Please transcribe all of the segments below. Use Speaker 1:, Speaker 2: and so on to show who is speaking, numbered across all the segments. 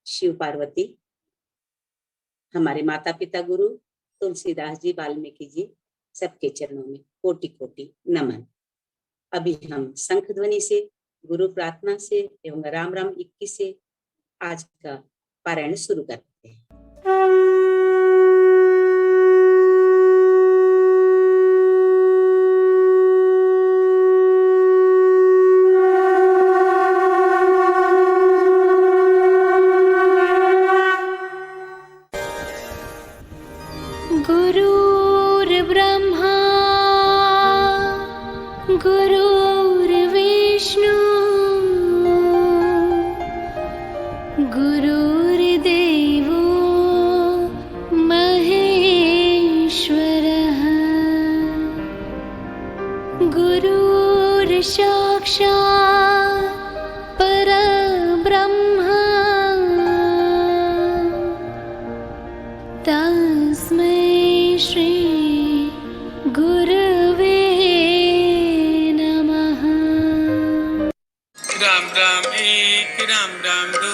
Speaker 1: शिव पार्वती, हमारे माता पिता गुरु तुलसीदास जी, वाल्मीकि जी, सबके चरणों में कोटि कोटि नमन। अभी हम शंख ध्वनि से, गुरु प्रार्थना से एवं राम राम 21 से आज का पारायण शुरू करते हैं।
Speaker 2: गुरुर्ब्रह्मा गुरुर्विष्णु गुरुर्देवो महेश्वरः गुरुर्साक्षात् परब्रह्म तस्मै श्री गुरवे नमः।
Speaker 3: राम राम एक, राम राम दो,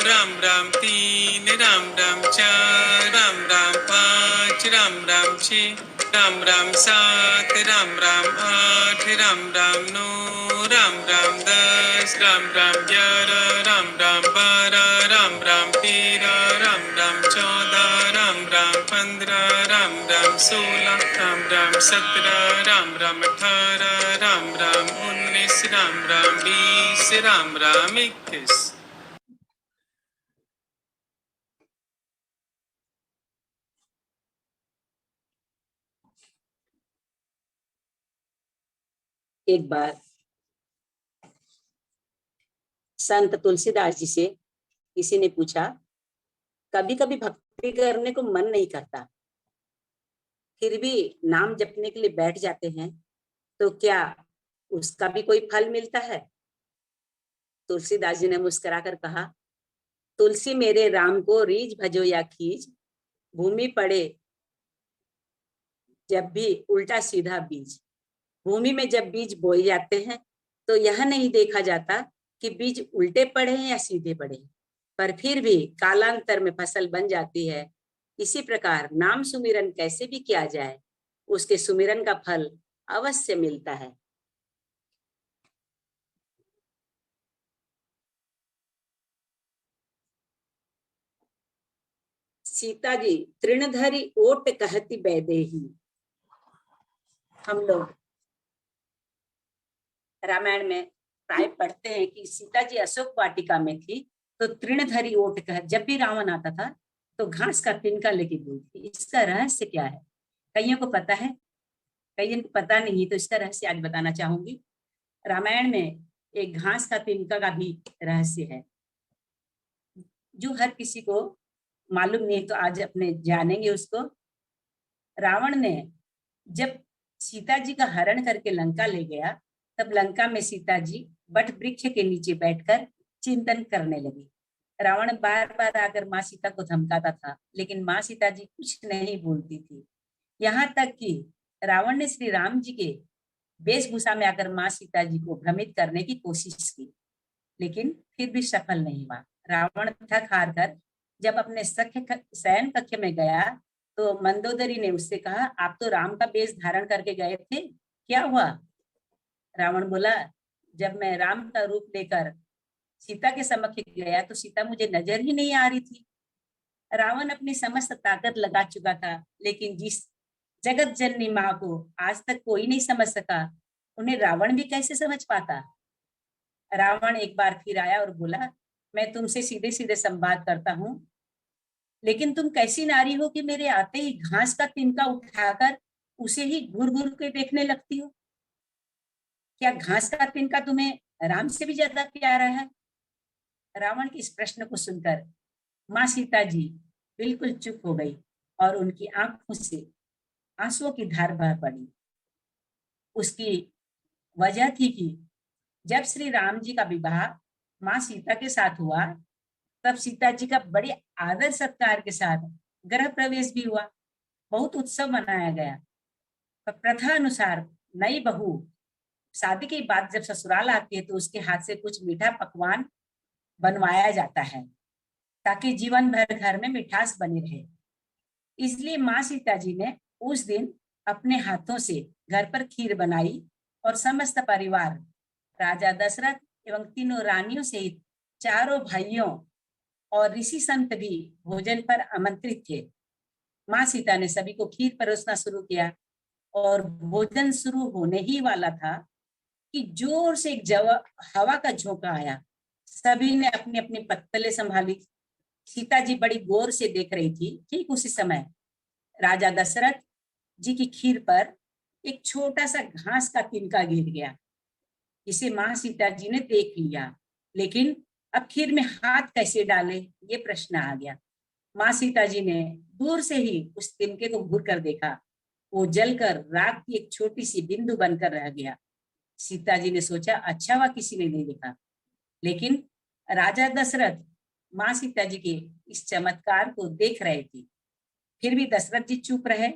Speaker 3: राम राम तीन, राम राम चार, राम राम पाँच, राम राम छः, राम राम सात, राम राम आठ, राम राम नौ, राम राम 10, राम राम 11, राम राम 12, राम राम 13, राम राम 14, राम राम 15, राम राम 16, राम राम 17, राम राम 18, राम राम 19, राम राम 20, राम राम 21।
Speaker 1: एक बार संत तुलसीदास जी से किसी ने पूछा, कभी कभी भक्ति करने को मन नहीं करता, फिर भी नाम जपने के लिए बैठ जाते हैं, तो क्या उसका भी कोई फल मिलता है? तुलसीदास जी ने मुस्कुराकर कहा, तुलसी मेरे राम को रीझ भजो या खींच, भूमि पड़े जब भी उल्टा सीधा बीज। भूमि में जब बीज बोए जाते हैं तो यह नहीं देखा जाता कि बीज उल्टे पड़े हैं या सीधे पड़े हैं, पर फिर भी कालांतर में फसल बन जाती है। इसी प्रकार नाम सुमिरन कैसे भी किया जाए, उसके सुमिरन का फल अवश्य मिलता है। सीता जी तृणधरी ओट कहती बैदेही। हम लोग रामायण में प्राय पढ़ते हैं कि सीता जी अशोक वाटिका में थी, तो तृणधरी ओट कह, जब भी रावण आता था तो घास का तिनका लेके बोलती। इसका रहस्य क्या है? कईयों को पता है, कईयों को पता नहीं, तो इसका रहस्य आज बताना चाहूंगी। रामायण में एक घास का तिनका का भी रहस्य है, जो हर किसी को मालूम नहीं है, तो आज अपने जानेंगे उसको। रावण ने जब सीता जी का हरण करके लंका ले गया, तब लंका में सीता जी वट वृक्ष के नीचे बैठकर चिंतन करने लगी। रावण बार बार आकर माँ सीता को धमकाता था, लेकिन माँ सीता जी कुछ नहीं बोलती थी। यहाँ तक कि रावण ने श्री राम जी के वेशभूषा में आकर माँ सीता जी को भ्रमित करने की कोशिश की, लेकिन फिर भी सफल नहीं हुआ। रावण थक हार कर जब अपने शयन कक्ष में गया, तो मंदोदरी ने उससे कहा, आप तो राम का वेश धारण करके गए थे, क्या हुआ? रावण बोला, जब मैं राम का रूप लेकर सीता के समक्ष गया तो सीता मुझे नजर ही नहीं आ रही थी। रावण अपनी समस्त ताकत लगा चुका था, लेकिन जिस जगत जननी माँ को आज तक कोई नहीं समझ सका, उन्हें रावण भी कैसे समझ पाता? रावण एक बार फिर आया और बोला, मैं तुमसे सीधे सीधे संवाद करता हूँ, लेकिन तुम कैसी नारी हो कि मेरे आते ही घास का तिनका उठाकर उसे ही घूर घूर के देखने लगती हो? क्या घास का तिनका तुम्हें राम से भी ज्यादा प्यारा है? रावण के इस प्रश्न को सुनकर माँ सीता जी बिल्कुल चुप हो गई और उनकी आंखों से आंसुओं की धार बह पड़ी। उसकी वजह थी कि जब श्री राम जी का विवाह माँ सीता के साथ हुआ, तब सीता जी का बड़े आदर सत्कार के साथ गृह प्रवेश भी हुआ, बहुत उत्सव मनाया गया। पर प्रथा अनुसार नई बहू शादी के बाद जब ससुराल आती है तो उसके हाथ से कुछ मीठा पकवान बनवाया जाता है। ताकि जीवन भर घर में मिठास बनी रहे। इसलिए माँ सीता जी ने उस दिन अपने हाथों से घर पर खीर बनाई और समस्त परिवार, राजा दशरथ एवं तीनों रानियों सहित चारों भाइयों और ऋषि संत भी भोजन पर आमंत्रित थे। माँ सीता ने सभी को खीर परोसना शुरू किया और भोजन शुरू होने ही वाला था कि जोर से एक हवा का झोंका आया। सभी ने अपनी अपनी पत्तलें संभाली। सीता जी बड़ी गौर से देख रही थी। ठीक उसी समय राजा दशरथ जी की खीर पर एक छोटा सा घास का तिनका गिर गया। इसे माँ सीता जी ने देख लिया, लेकिन अब खीर में हाथ कैसे डाले, ये प्रश्न आ गया। माँ सीता जी ने दूर से ही उस तिनके को घूर कर देखा। वो जलकर राख की एक छोटी सी बिंदु बनकर रह गया। सीता जी ने सोचा, अच्छा हुआ किसी ने नहीं देखा। लेकिन राजा दशरथ माँ सीता जी के इस चमत्कार को देख रहे थे। फिर भी दशरथ जी चुप रहे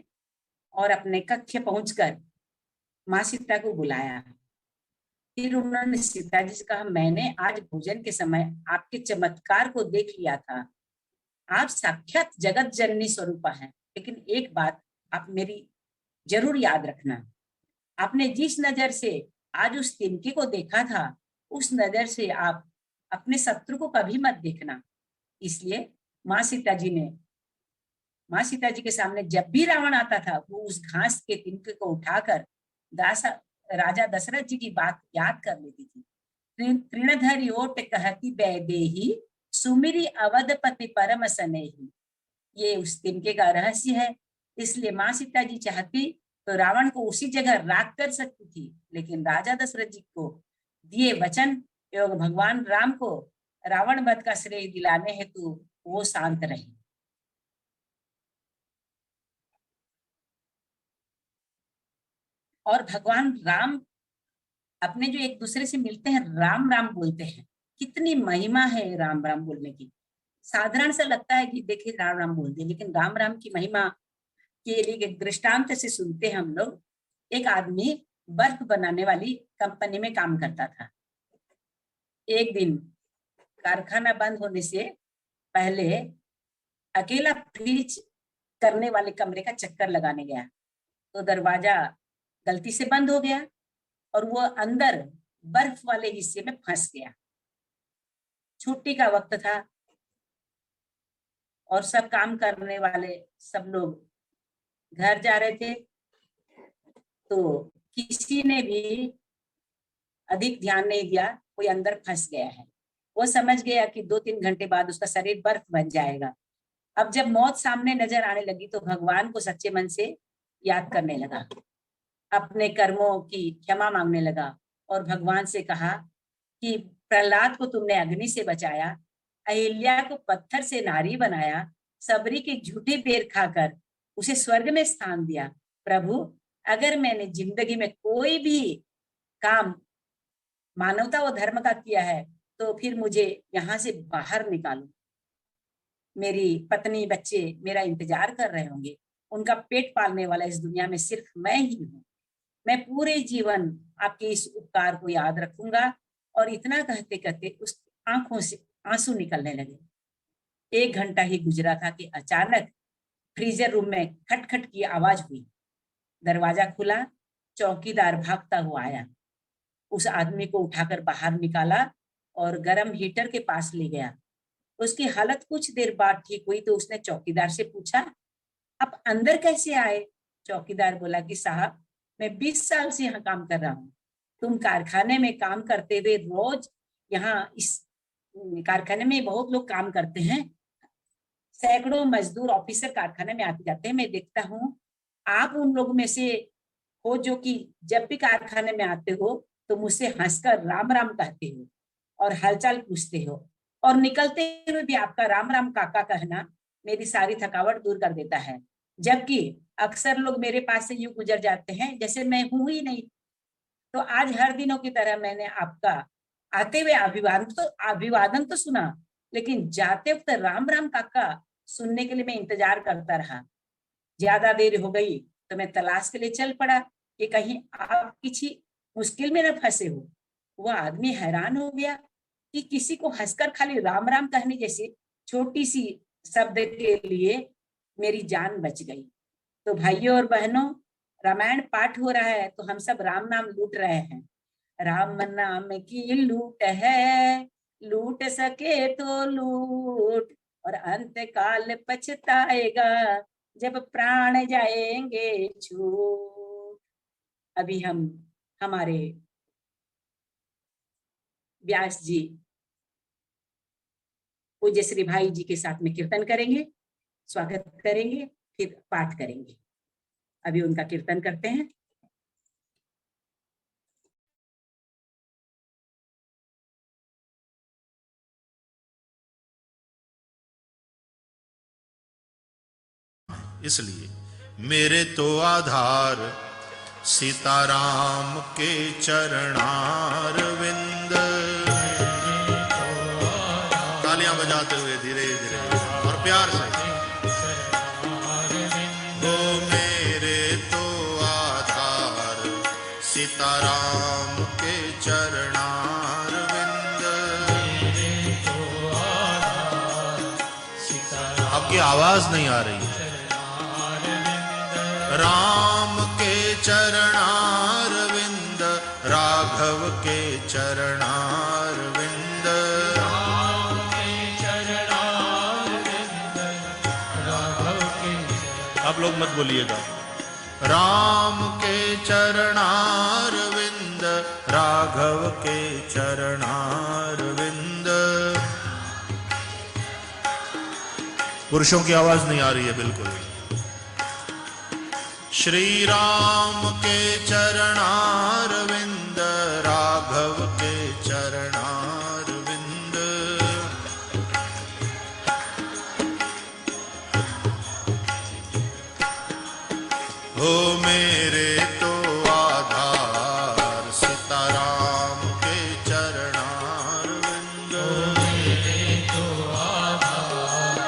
Speaker 1: और अपने कक्ष पहुंचकर माँ सीता को बुलाया। फिर उन्होंने सीता जी से कहा, मैंने आज भोजन के समय आपके चमत्कार को देख लिया था। आप साक्षात जगत जननी स्वरूपा हैं, लेकिन एक बात आप मेरी जरूर याद रखना। आपने जिस नजर से आज उस तिनके को देखा था, उस नजर से आप अपने शत्रु को कभी मत देखना। इसलिए माँ सीता जी के सामने जब भी रावण आता था, वो उस घास के तिनके को उठाकर राजा दशरथ जी की बात याद कर लेती थी। तृणधरी ओट कहती बैदेही, सुमिरी अवधपति परम सनेही। ये उस तिनके का रहस्य है। इसलिए माँ सीता जी चाहती तो रावण को उसी जगह राख कर सकती थी, लेकिन राजा दशरथ जी को दिए वचन एवं भगवान राम को रावण वध का श्रेय दिलाने हेतु वो शांत रहे। और भगवान राम अपने जो एक दूसरे से मिलते हैं, राम राम बोलते हैं। कितनी महिमा है राम राम बोलने की। साधारण सा लगता है कि देखिए राम राम बोल दिए, लेकिन राम राम की महिमा के लिए एक दृष्टांत से सुनते हैं हम लोग। एक आदमी बर्फ बनाने वाली कंपनी में काम करता था। एक दिन कारखाना बंद होने से पहले अकेला फ्रीज करने वाले कमरे का चक्कर लगाने गया, तो दरवाजा गलती से बंद हो गया और वो अंदर बर्फ वाले हिस्से में फंस गया। छुट्टी का वक्त था और सब काम करने वाले सब लोग घर जा रहे थे, तो किसी ने भी अधिक ध्यान नहीं दिया, कोई अंदर फंस गया है। वो समझ गया कि 2-3 घंटे बाद उसका शरीर बर्फ बन जाएगा। अब जब मौत सामने नजर आने लगी तो भगवान को सच्चे मन से याद करने लगा, अपने कर्मों की क्षमा मांगने लगा और भगवान से कहा कि प्रहलाद को तुमने अग्नि से बचाया, अहिल्या को पत्थर से नारी बनाया, सबरी के झूठे पैर खाकर उसे स्वर्ग में स्थान दिया। प्रभु, अगर मैंने जिंदगी में कोई भी काम मानवता व धर्म का किया है तो फिर मुझे यहाँ से बाहर निकालो। मेरी पत्नी बच्चे मेरा इंतजार कर रहे होंगे, उनका पेट पालने वाला इस दुनिया में सिर्फ मैं ही हूँ। मैं पूरे जीवन आपके इस उपकार को याद रखूंगा। और इतना कहते कहते उस आंखों से आंसू निकलने लगे। 1 घंटा ही गुजरा था कि अचानक फ्रीजर रूम में खटखट की आवाज हुई। दरवाजा खुला, चौकीदार भागता हुआ आया, उस आदमी को उठाकर बाहर निकाला और गर्म हीटर के पास ले गया। उसकी हालत कुछ देर बाद ठीक हुई तो उसने चौकीदार से पूछा, आप अंदर कैसे आए? चौकीदार बोला कि साहब, मैं 20 साल से यहाँ काम कर रहा हूँ। तुम कारखाने में काम करते हुए रोज यहाँ इस कारखाने में बहुत लोग काम करते हैं, सैकड़ों मजदूर ऑफिसर कारखाने में आते जाते हैं। मैं देखता हूँ आप उन लोगों में से हो जो कि जब भी कारखाने में आते हो तो मुझसे हंसकर राम राम कहते हो और हालचाल पूछते हो, और निकलते हुए भी आपका राम राम काका कहना मेरी सारी थकावट दूर कर देता है। जबकि अक्सर लोग मेरे पास से यूं गुजर जाते हैं जैसे मैं हूं ही नहीं। तो आज हर दिनों की तरह मैंने आपका आते हुए अभिवादन तो सुना, लेकिन जाते वक्त राम राम काका सुनने के लिए मैं इंतजार करता रहा। ज्यादा देर हो गई तो मैं तलाश के लिए चल पड़ा कि कहीं आप किसी मुश्किल में न फंसे हो। वह आदमी हैरान हो गया कि किसी को हंसकर खाली राम राम कहने जैसे छोटी सी शब्द के लिए मेरी जान बच गई। तो भाइयों और बहनों, रामायण पाठ हो रहा है तो हम सब राम नाम लूट रहे हैं। राम नाम की लूट है, लूट सके तो लूट, और अंत काल पछताएगा जब प्राण जाएंगे छूट। अभी हम हमारे व्यास जी पूज्य श्री भाई जी के साथ में कीर्तन करेंगे, स्वागत करेंगे, फिर पाठ करेंगे। अभी उनका कीर्तन करते हैं।
Speaker 4: इसलिए मेरे तो आधार सीताराम के चरणार विंद। तालियां बजाते हुए धीरे धीरे और प्यार से। वो मेरे तो आधार सीताराम के चरणार विंद। आपकी आवाज नहीं आ रही। राम के चरणार विंद, राघव के चरणार विंद। आप लोग मत बोलिएगा। राम के चरणार विंद, राघव के चरणार विंद। पुरुषों की आवाज नहीं आ रही है बिल्कुल। श्री राम के चरणार विंद, राघव के चरणार विंद। हो मेरे तो आधार सीताराम के चरणार विंद। मेरे तो आधार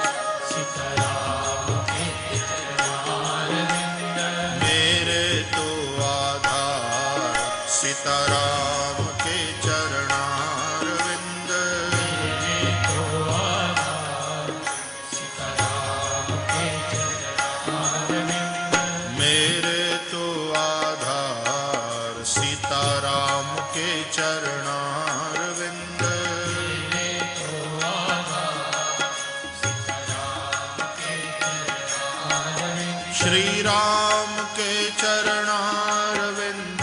Speaker 4: सीताराम के चरणार विंद। मेरे तो आधार सीताराम के चरणार विंद। मेरे तो आधार सीताराम के चरणार विंद। मेरे तो आधार सीताराम के चरणार विंद। मेरे तो आधार सीताराम के चरणार विंद। श्री राम के चरणार विंद,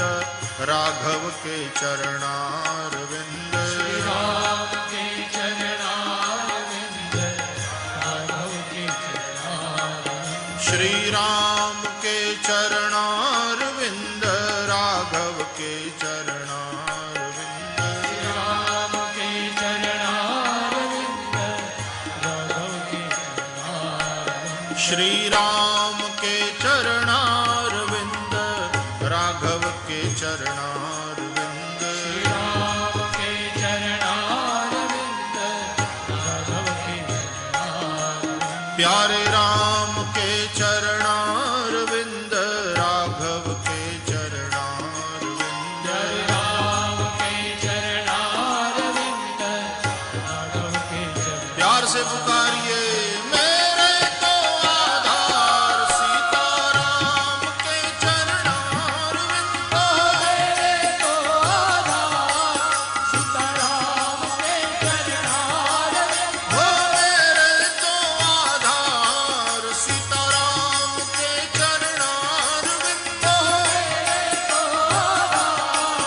Speaker 4: राघव के चरणार विंद। श्री राम के चरणार विंद, राघव के चरणार विंद। श्री राम के चरणार विंद, राघव के चरणार विंद। श्री राम के चरणार विंद, राघव के चरणार विंद। श्री राम के चरणार विंद, राघव के चरणार विंद। श्री राम के चरणार विंद, राघव के चरणार विंद। प्यारे राम के चरणार विंद, राघव के चरणार विंद। प्यारे राम के चरणार विंद, राघव के चरणार। प्यार से पुकारिए। मेरे तो आधार सीताराम के चरणार विंद। मेरे तो आधार सीताराम के चरणार विंद। हो मेरे तो आधार सीताराम के चरणार विंद। मेरे तो आधार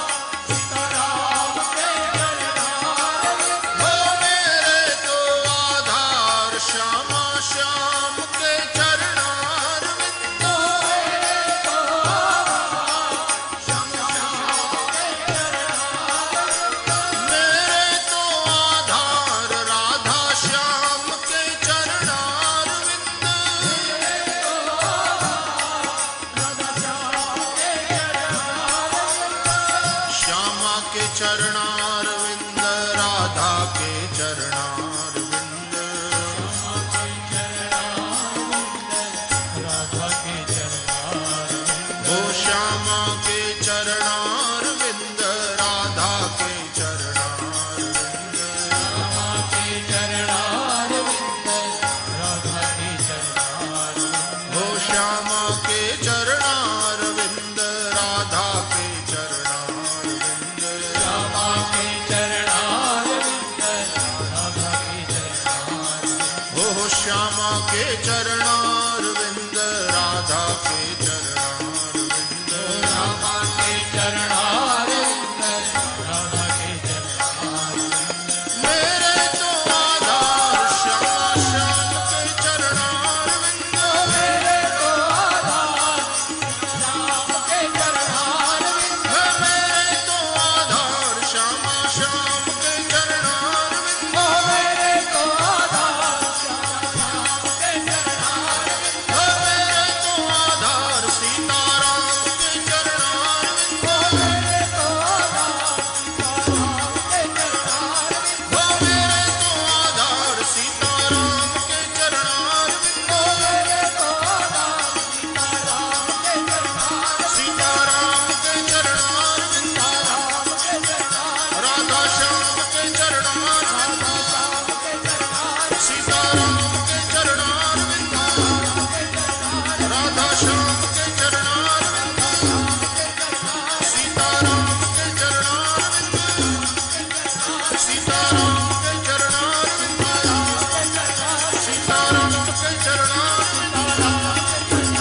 Speaker 4: सीताराम के चरणार विंद। हो मेरे तो आधार श्यामा श्याम के चरणार विंद। मेरे तो आधार श्यामा श्याम के चरणार विंद। मेरे तो आधार राधा श्याम के चरणार विंद। मेरे तो आधार राधा श्याम के चरणार विंद। श्यामा के चरणार विंद, राधा के चरणार विंद। राधा के चरणार विंद। हो श्यामा के चरणार विंद, राधा के चरणार विंद। श्यामा के चरणार विंद, श्यामा के चरणारविंद राधा के चरणारविंद
Speaker 5: राधा के चरणारविंद राधा के चरणारविंद
Speaker 4: मेरे तो आधार श्यामा श्याम के चरणारविंद
Speaker 5: मेरे तो आधार श्याम के चरणारविंद
Speaker 4: मेरे तो आधार श्यामा श्याम के चरणारविंद
Speaker 5: मेरे तो आधार श्याम के चरणारविंद
Speaker 4: मेरे तो आधार सीताराम के चरणारविंद
Speaker 5: मेरे तो आधार सीताराम के चरणारविंद
Speaker 4: मेरे तो आधार सीताराम के चरणारविंद
Speaker 5: मेरे तो आधार सीताराम के चरणारविंद
Speaker 4: सीताराम के चरणारविंद राधा श्याम के चरणारविंद सीताराम के चरणारविंद राधा श्याम के चरणारविंद सीताराम के चरणारविंद सीताराम के चरणारविंद सीताराम के चरणारविंद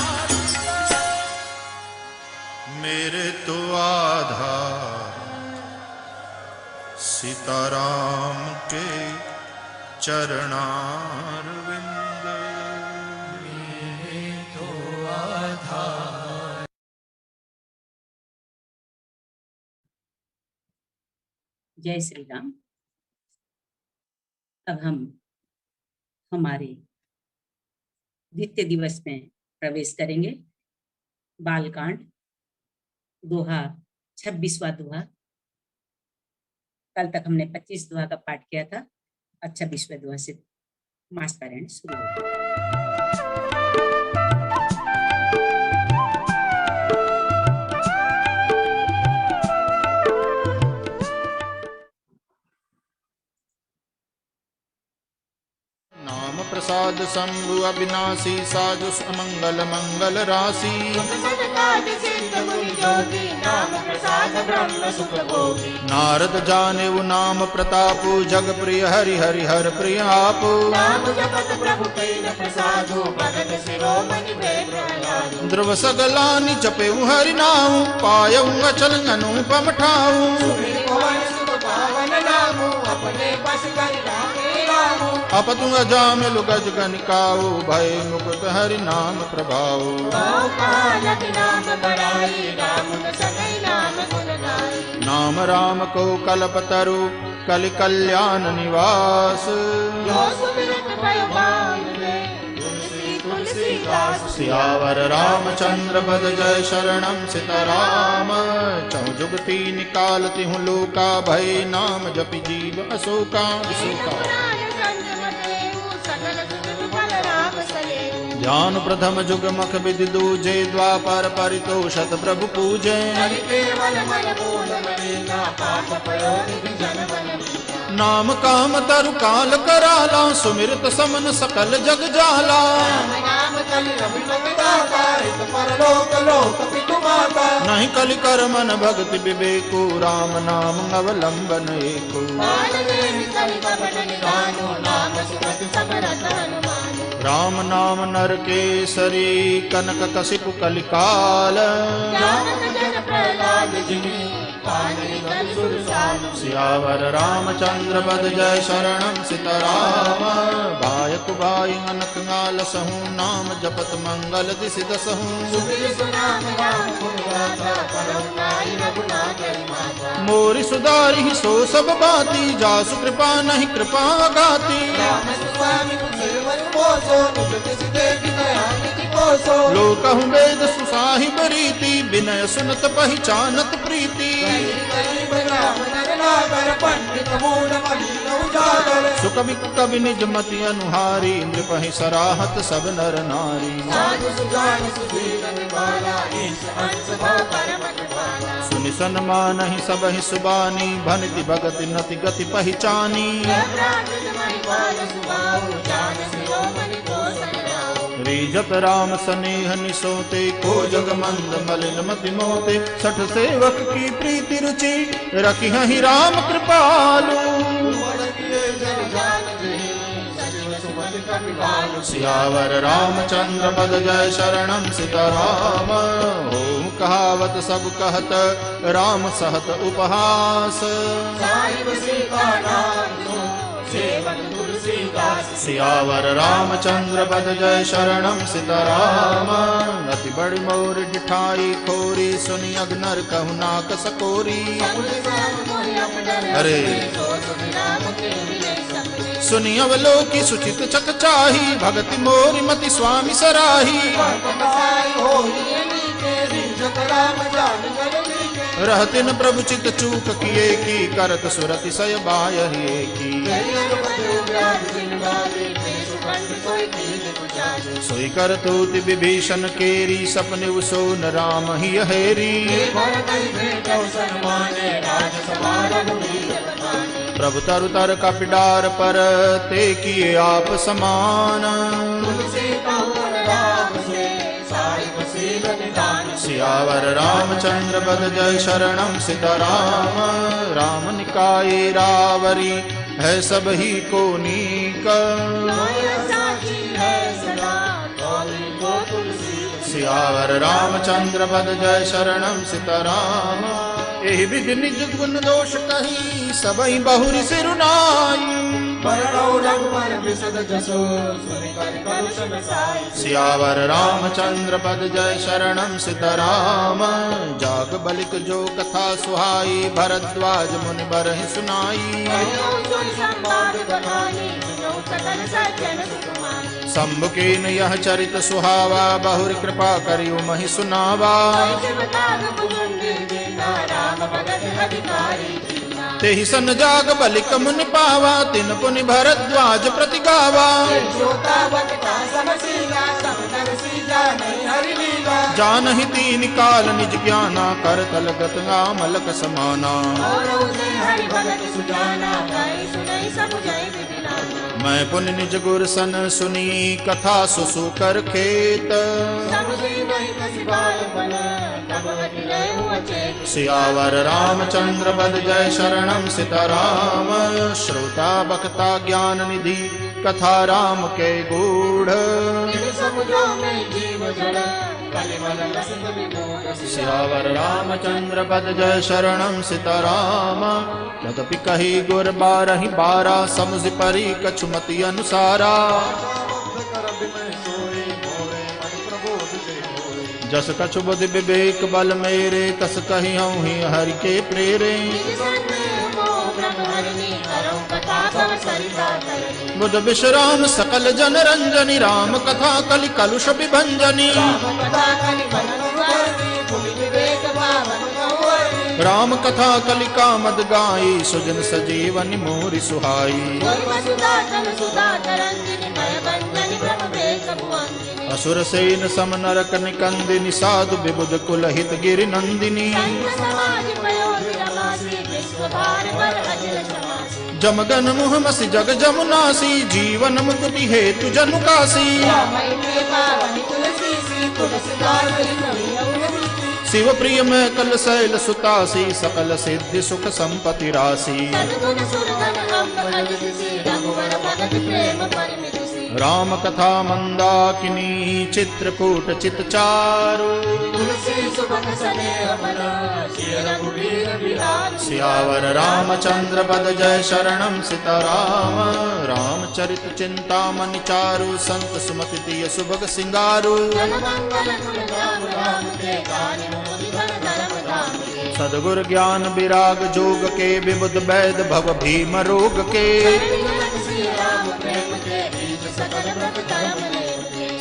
Speaker 4: मेरे तो आधार सीताराम के चरणारविंद मेरे तो आधार।
Speaker 1: जय श्री राम। अब हम हमारे द्वितीय दिवस में प्रवेश करेंगे। बालकांड दोहा 26वां दोहा। कल तक हमने 25 दोहा का पाठ किया था। अब 26वें दोहा से मास पारायण शुरू होगा।
Speaker 4: नाम प्रसाद शंभु अविनाशी साजु मंगल मंगल राशि नारद जाने वो नाम प्रतापु जग प्रिय हरि हरि हर प्रिय आपु ध्रुव सगलानि जपे हरि नाम पायऊ अचल अनुपम ठाऊ अपतु अजामिल गज गनिकाऊ भय मुकुट हरि नाम प्रभाऊ नाम राम को कल्पतरु कलि कल्याण निवास सियावर रामचंद्र पद जय शरणम सीताराम चहु जुगति निकालती हूँ लोका भय नाम जपि जीव अशोका ज्ञान प्रथम जुग मख विधि दूजे द्वापर परितोषत प्रभु पूजे नाम काम तरु काल कराला सुमिरत समन सकल जग जाला नहीं कलि कर मन भक्ति विवेको राम नाम अवलंबन एको राम नाम नर केसरी कनक कसिपु कलिकाल सियावर रामचंद्र पद जय शरणम सीताराम बायक बाई अनक नाल सहू नाम जपत मंगल दिसि दसहू मोरि सुधारि सो सब बाती जासु कृपा नहीं कृपा गाती लोकहु वेद सुसाहिब रीति विनय सुनत पहचानत प्रीति सुकवि कवि निज मति अनुहारी नृपहि सराहत सब नर नारी सुनि सन्मानहि सबहि सुबानी भनिति भगति नति गति पहचानी रीजत राम सनेह निसोते को जग मंद मलिन मति मोते सठ सेवक की प्रीति रुचि रखी हहि राम कृपालु
Speaker 5: सुमति कपिलाल
Speaker 4: सियावर रामचंद्र पद जय शरणम सीताराम। ओम कहावत सब कहत राम सहत उपहास।
Speaker 5: साहिब सीताराम को सेवक तुलसीदास।
Speaker 4: सियावर रामचंद्र पद जय शरणम सीताराम। अति बड़ी मोर डिठाई खोरी सुनि अग्नर कहु नाक सकोरी। अरे सुनि अवलोकी सुचित चक चाही भगति मोरि मति स्वामी सराही। रहतिन प्रभु चित चूक किए की करत सुरति सय बायहि की। सोई कर तूति विभीषण केरी सपने सोन राम ही हेरी। प्रभु तरु तर कपिडार पर ते किए आप समान। सियावर रामचंद्र पद जय शरणम सीताराम। राम निकाये रावरी है सब ही को नीक। सियावर रामचंद्र पद जय शरणम सीताराम। एहि विधि निज गुण दोष कही सबई बहुरी सिरुनाई। सियावर रामचंद्र पद जय शरणम सीताराम। जाग बलिक जो कथा सुहाई भरद्वाज मुनि बरहि सुनाई। शंभु कीन यह चरित सुहावा बहुर कृपा करियो महि सुनावा। तेहि सन जाग बलिक मुनि पावा तिन पुनि भरद्वाज प्रति गावा। जानहि तीन काल निज ज्ञाना कर तलगत आमलक समाना। मैं पुनि निज गुर सन सुनी कथा सुसु कर खेत। सियावर रामचंद्र पद जय शरणम सीताराम। श्रोता बखता ज्ञान निधि कथा राम के गूढ़। सियावर रामचंद्र पद जय शरणम सीताराम। तदपि कही गुर बारहि बारा समुझ परी कछु मति अनुसारा। जस कछु बुद्धि विवेक बल मेरे तस कही ही हरि के प्रेरे। बुध विश्राम सकल जन रंजनी राम कथा कलि कलुष विभंजनी। राम कथा कलि कामद गाई सुजन सजीवनि मोरि सुहाई। असुर सेन सम नरक निकंदिनी साधु विबुध कुल हित गिरि नंदिनी। जमगन मुहमसि जग जमुनासी जीवन मुक्ति हेतु जनु कासी। शिव प्रिय में कल शैल सुतासी सकल सिद्धि सुख संपत्ति राशि। राम कथा मंदाकिनी चित्रकूट चित चारु। सियावर रामचंद्र पद जय शरणम सीताराम। रामचरित चिंतामणि चारु संत सुमति दिय सुभग सिंगारु। सदगुर ज्ञान विराग जोग के विबुध वैद भव भीम रोग के।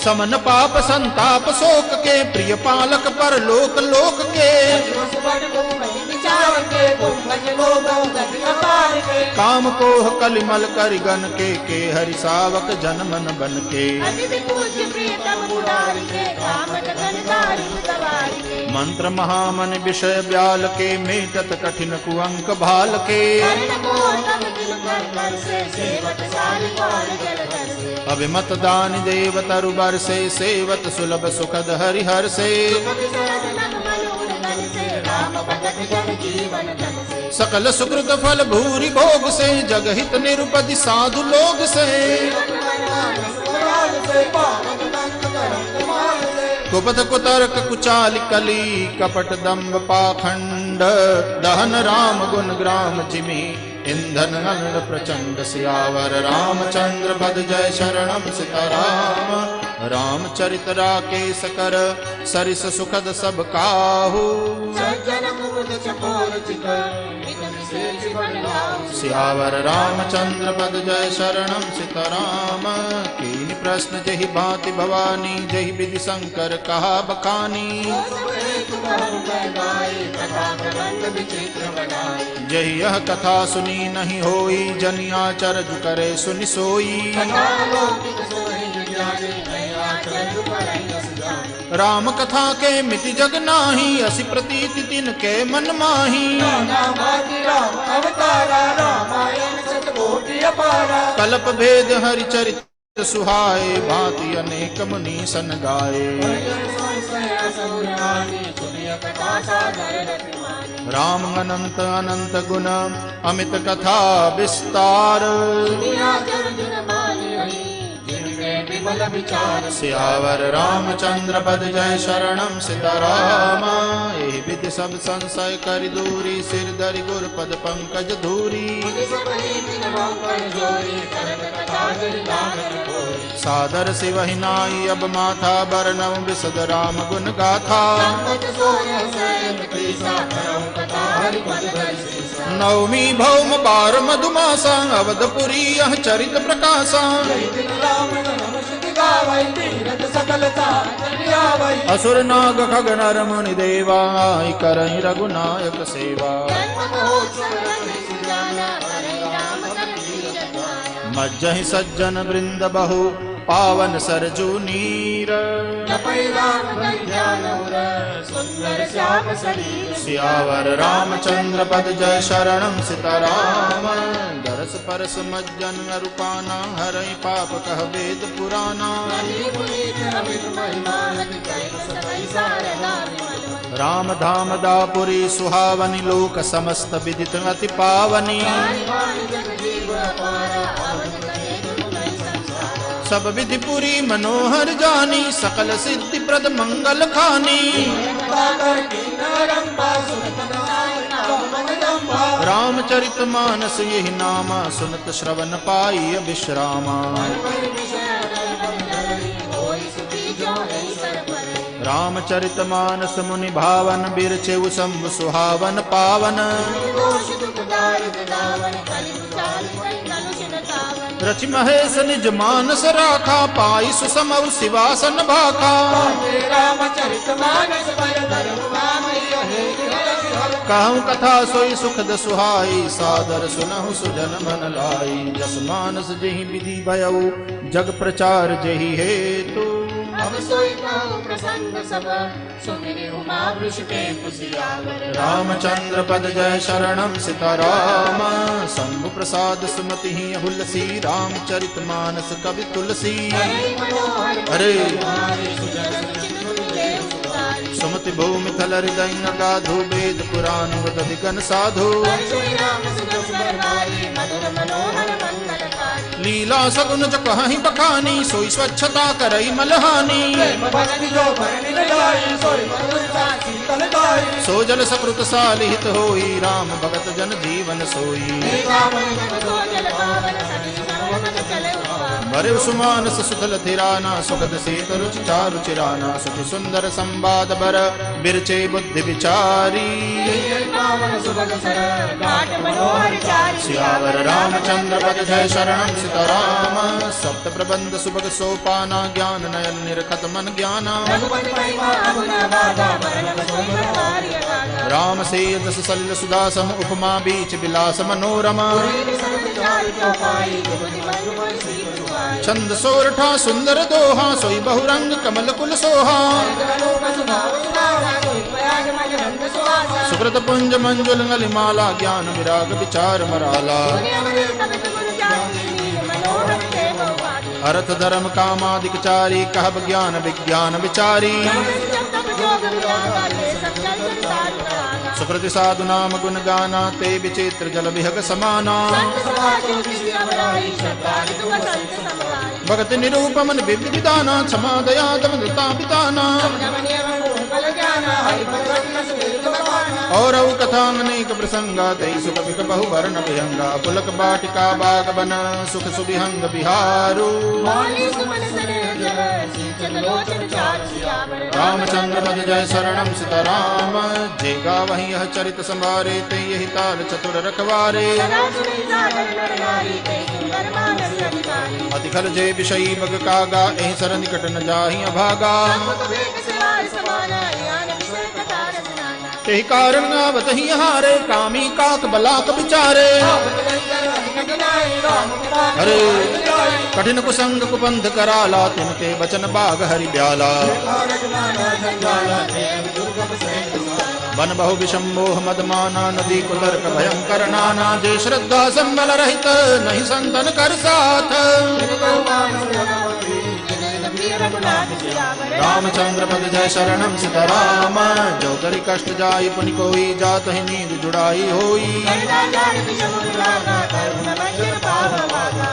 Speaker 4: समन पाप संताप शोक के प्रिय पालक पर लोक लोक के। काम कोह कलिमल करिगन के हरि सावक जन मन बन के। मंत्र महामन विषय ब्याल के मेटत कठिन कुअंक भाल के। अभिमत दान देव तरुबर से सेवत सुलभ सुखद हरिहर से। सकल सुकृत फल भूरि भोग से जगहित निरुपति साधु लोग से। कुपथ कुतर्क कुचाल कली कपट दम्भ पाखंड दहन राम गुण ग्राम जिमि इंधन अनल प्रचंड सियावर रामचंद्र पद जय शरणम सीताराम रामचरित राकेश कर सरिस सुखद सब काहू
Speaker 5: सज्जन मुकुट चकोर चिकर हित विशेष बन लाऊ
Speaker 4: सियावर रामचंद्र पद जय शरणम सीताराम कीन प्रश्न जहि भांति भवानी जहि विधि शंकर कहा बखानी जहि यह कथा सुनी नहीं होई जनिया चरज करे सुनि सोई राम कथा के मिति जग नाही असि प्रतीति तिन के मन माही कल्प भेद हरि चरित सुहाए भांति अनेक मुनि सन गाए राम अनंत अनंत गुण अमित कथा विस्तार सियावर रामचंद्र पद जय शरणम सीताराम एहि विधि सब संशय करि दूरी सिर धरि गुर पद पंकज धूरी सादर सिवहि नाई अब माथा बरनव बिसद राम गुण गाथा नवमी भौम बार मधुमासा अवधपुरी यह चरित प्रकाशा असुर नाग खग नर मुनि देवा करहि रघुनायक सेवा मज्जहि सज्जन वृंद बहु पावन सरजू नीर सियावर रामचंद्र पद जय शरणम सीताराम दरस परस मज्जन रूपाना हरहि पाप कह वेद पुराना राम धाम दापुरी सुहावनी लोक समस्त विदित अति पावनी सब विधि पुरी मनोहर जानी सकल सिद्धि प्रद मंगल खानी रामचरित मानस यही नामा सुनत श्रवण पाई विश्रामा रामचरित मानस मुनि भावन बिरचेउ शंभु सुहावन पावन रचि महेश निज मानस राखा पाई सुसमव शिवासन भाखा कहूँ कथा सोई सुखद सुहाई सादर सुनहु सुजन मन लाई जस मानस जहि विधि भयउ जग प्रचार जहि हेतु रामचंद्र पद जय शरणम सीताराम शंभु प्रसाद सुमति हुलसी रामचरित मानस कवि तुलसी हरे सुमति भूमि थल हृदय गाधु वेद पुराण गण साधु लीला सगुन जो कहि बखानी सोई स्वच्छता करई मलहानी सो जल सकृत सालिहित होई राम भगत जन जीवन सोई भरे सुमानस सुखल थिराना सुखद सीत रुचि चारु चिराना सुखि सुंदर संवाद बर बिरचे बुद्धि विचारी सियावर रामचंद्र पद जय शरणम सीताराम सप्त प्रबंध सुभग सोपाना ज्ञान नयन निरखत मन ज्ञाना राम से दस सलिल सुदासम उपमा बीच विलास मनोरमा छंद सोरठा सुंदर दोहा सोई बहुरंग कमल कुल सोहा सुकृत पुंज मंजुल माला ज्ञान विराग विचार मराला अर्थ धर्म कामादिक चारी कहब ज्ञान विज्ञान विचारी सुकृति साधु नाम गुण गाना ते विचित्र जल विहग समाना भगति निरूपमन विधि विधाना क्षमा दया दमदता पिताना और कथा अनेक प्रसंगा तई सुख बिक बहु वर्ण विहंगा पुलक बाटिका बाग बन सुख सुविहंग बिहारू रामचंद्र पद जय शरणम सीताराम जे गावहि यह चरित संवारे ते यही ताल चतुर रखवारे अति खल जे विषयी बग कागा एहि सर निकट न जाहि अभागा तेहि कारण आवत ही हारे कामी काक बलाक विचारे अरे कठिन कुसंग कुबंध कराला तिनके बचन बाग हरि ब्याला वन बहु विषम मोह मदमाना नदी कुतर्क भयंकर नाना जे श्रद्धा संबल रहित नहीं संतन कर साथ रामचंद्र पद जय शरणम सीताराम जो करी कष्ट जाई पुनि कोई जात ही नींद जुड़ाई होई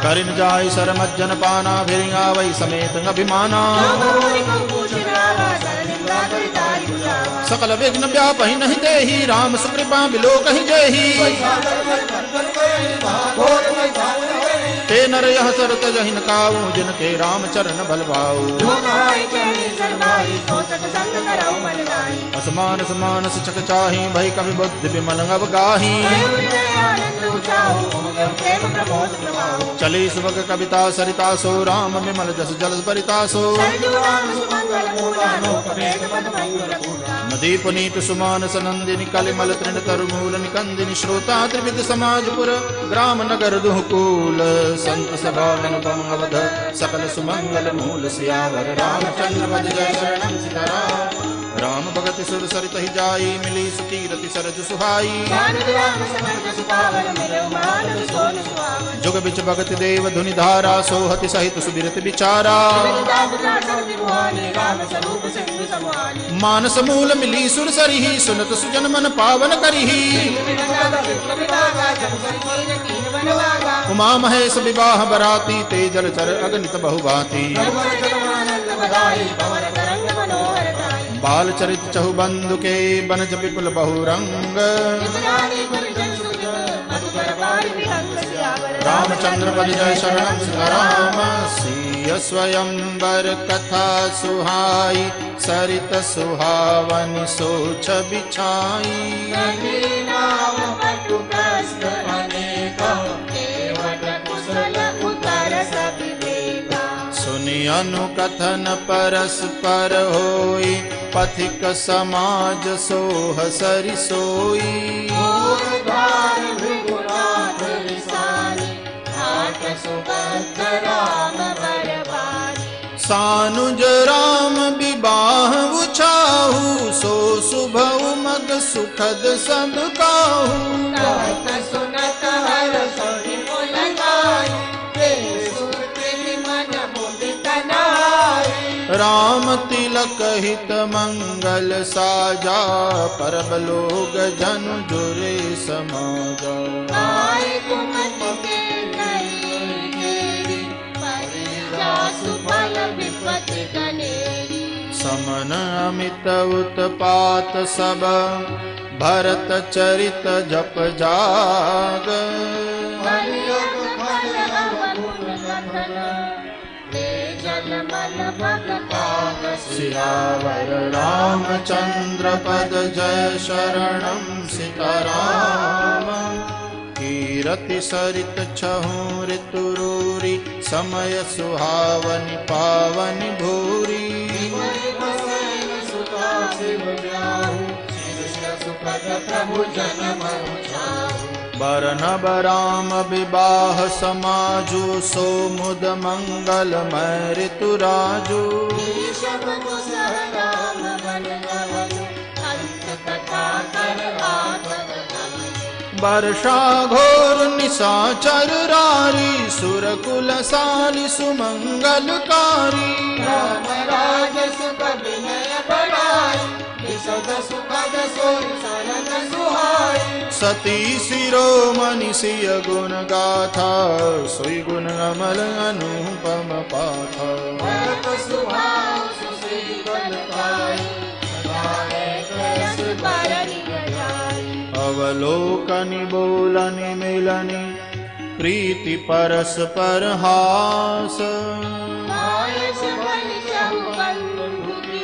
Speaker 4: करिन जाई सर मज्जन पाना भिरिया वही समेत अभिमाना सकल विघ्न व्यापहि नहीं देहि राम सुकृपा बिलो कहीं जेहि ते नर यह सरत जहिन काऊ जिनके राम चरण बलवाऊ असमान समान सचक चाही भई कवि बुद्धि विमल अवगाही चली सुबग कविता सरिता सो राम विमल जस जल परिता सो नदी पुनीत सुमान सनंदिनी कलिमल तृण तरुमूल निकंदिनी श्रोता त्रिविध समाजपुर ग्राम नगर दुहकूल संत सभा अनुपम अवध सकल सुमंगल मूल सियावर रामचंद्र पद जय शरणम सीताराम राम भगति सुर सरित ही जाई मिली सुकीरति सरज सुहाई जुग बिच भगति देव धुनि धारा सोहति सहित सुबिरति बिचारा मानस मूल मिली सुर सरिही सुनत सुजन मन पावन करिही उमा महेश विवाह बराती तेजल चर अगणित बहुभांति बाल चरित चहुबंधु के बनज विपुल बहुरंग रामचंद्र पद जय शरणम सीताराम सिय स्वयंवर कथा सुहाई सरित सुहावन सोच बिछाई सुनि अनुकथन परस्पर होई पथिक समाज सोह सरि सोई सानुज राम विवाह उछाहु सो शुभ उमग सुखद सब काहू राम तिलक हित मंगल साजा परब लोग जन जुरे समाजा समन अमित उत्पात सब भरत चरित जप जाग सियावर रामचंद्र पद जय शरणम सीताराम कीरति सरित छहु ऋतुरूरी समय सुहावनि पावनि भूरी बरनब राम विवाह समाजु सो मुद मंगलमय ऋतुराजु वर्षा घोर निशाचर रारी सुरकुल साली सुमंगलकारी राम राज सुख विनय बढ़ाई सती शिरोमणि सिय गुण गाथा सोई गुण अमल अनुपम पाथा
Speaker 5: भरत सुभाव सुश्री बलताई सदाए कैस बरनि गजाई
Speaker 4: अवलोकनि बोलनि मिलनि प्रीति परस्पर हास
Speaker 5: आयस बलि चहु बंधु की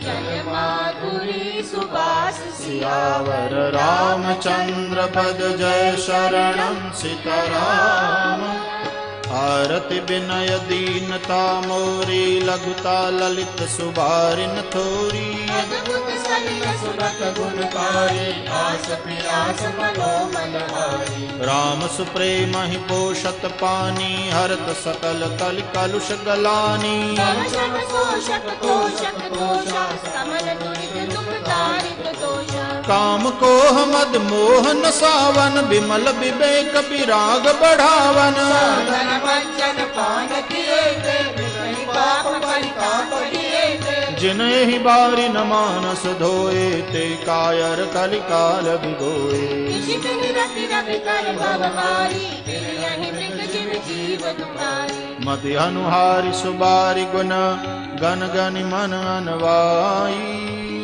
Speaker 5: जल माधुरी सुबास
Speaker 4: सियावर रामचंद्र पद जय शरणं सीताराम आरति विनय दीनता मोरी लघुता ललित सुबारिन थोरी
Speaker 5: अद्भुत सलिल सुरत गुणकारी आस पियास मनोमन हारी
Speaker 4: राम सुप्रेम हि पोषत पानी हरत सकल कल कलुष गलानी
Speaker 5: दर्शन पोषक तोषक तोषा समन दुरित दुख तारित दोषा
Speaker 4: काम कोह मद मोह नसावन विमल विवेक विराग बढ़ावन
Speaker 5: साधन वंचन पान किए थे विपरि पाप परिताप किए थे
Speaker 4: जिन्हि बारी न मानस धोए ते कायर कलिकाल भिगोए
Speaker 5: किशित निरति रवि कर भवहारी फिर यही मृग जिन जीव तुम्हारी
Speaker 4: मति अनुहारी सुबारी गुण गन गनि मन अनवाई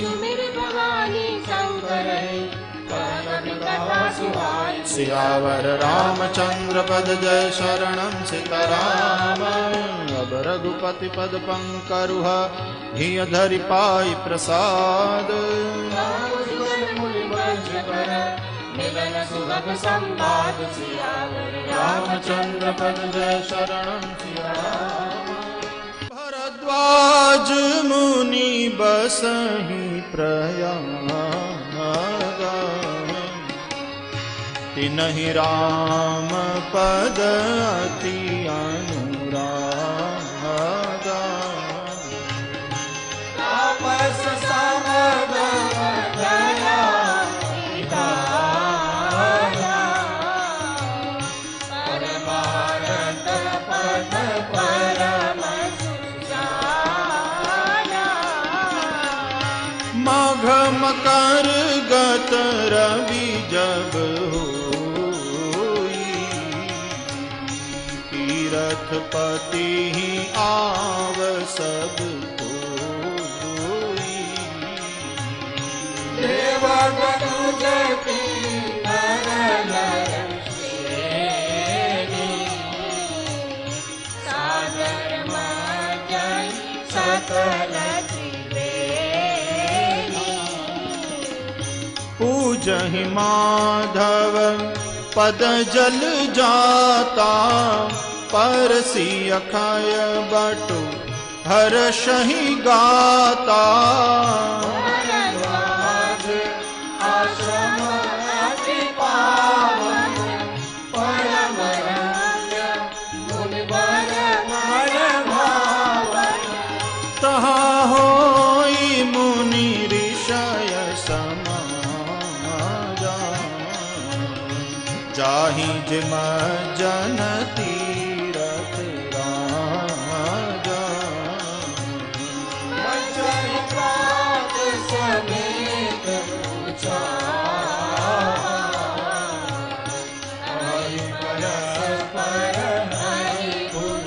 Speaker 5: सुमिर भवानी शंकर कवि कथा सुहाई
Speaker 4: सियावर रामचंद्र पद जय शरणं सीताराम अब रघुपति पद पंकरुह हिय धरि पाई प्रसाद
Speaker 5: मिलन सुलभ संवाद सियावर
Speaker 4: रामचंद्र पद जय शरणं सीताराम भरद्वाज मुनि बसहि प्रयाग तिनहि राम पद अति अनुरागा
Speaker 5: तापस समर्पण दया परमारत पद परम सुजाना
Speaker 4: माघ मकर गत रवि जब होई तीरथ पति ही आव सब कोई
Speaker 5: देवगनु जपि नर नर श्रेणी सादर मजै सकल त्रिवेणी
Speaker 4: पूजहि माधव पद जल जाता परसी अखाय बटु हर्षहि गाता
Speaker 5: भरद्वाज आश्रम अति पावन परम रम्य मुनिवर मन भावन
Speaker 4: तहाँ होई मुनि ऋषय समाजा जाहि जिम जन तीरथ राजा
Speaker 5: वचन प्रात समेत पूछा हरि परस्पर हरि गुण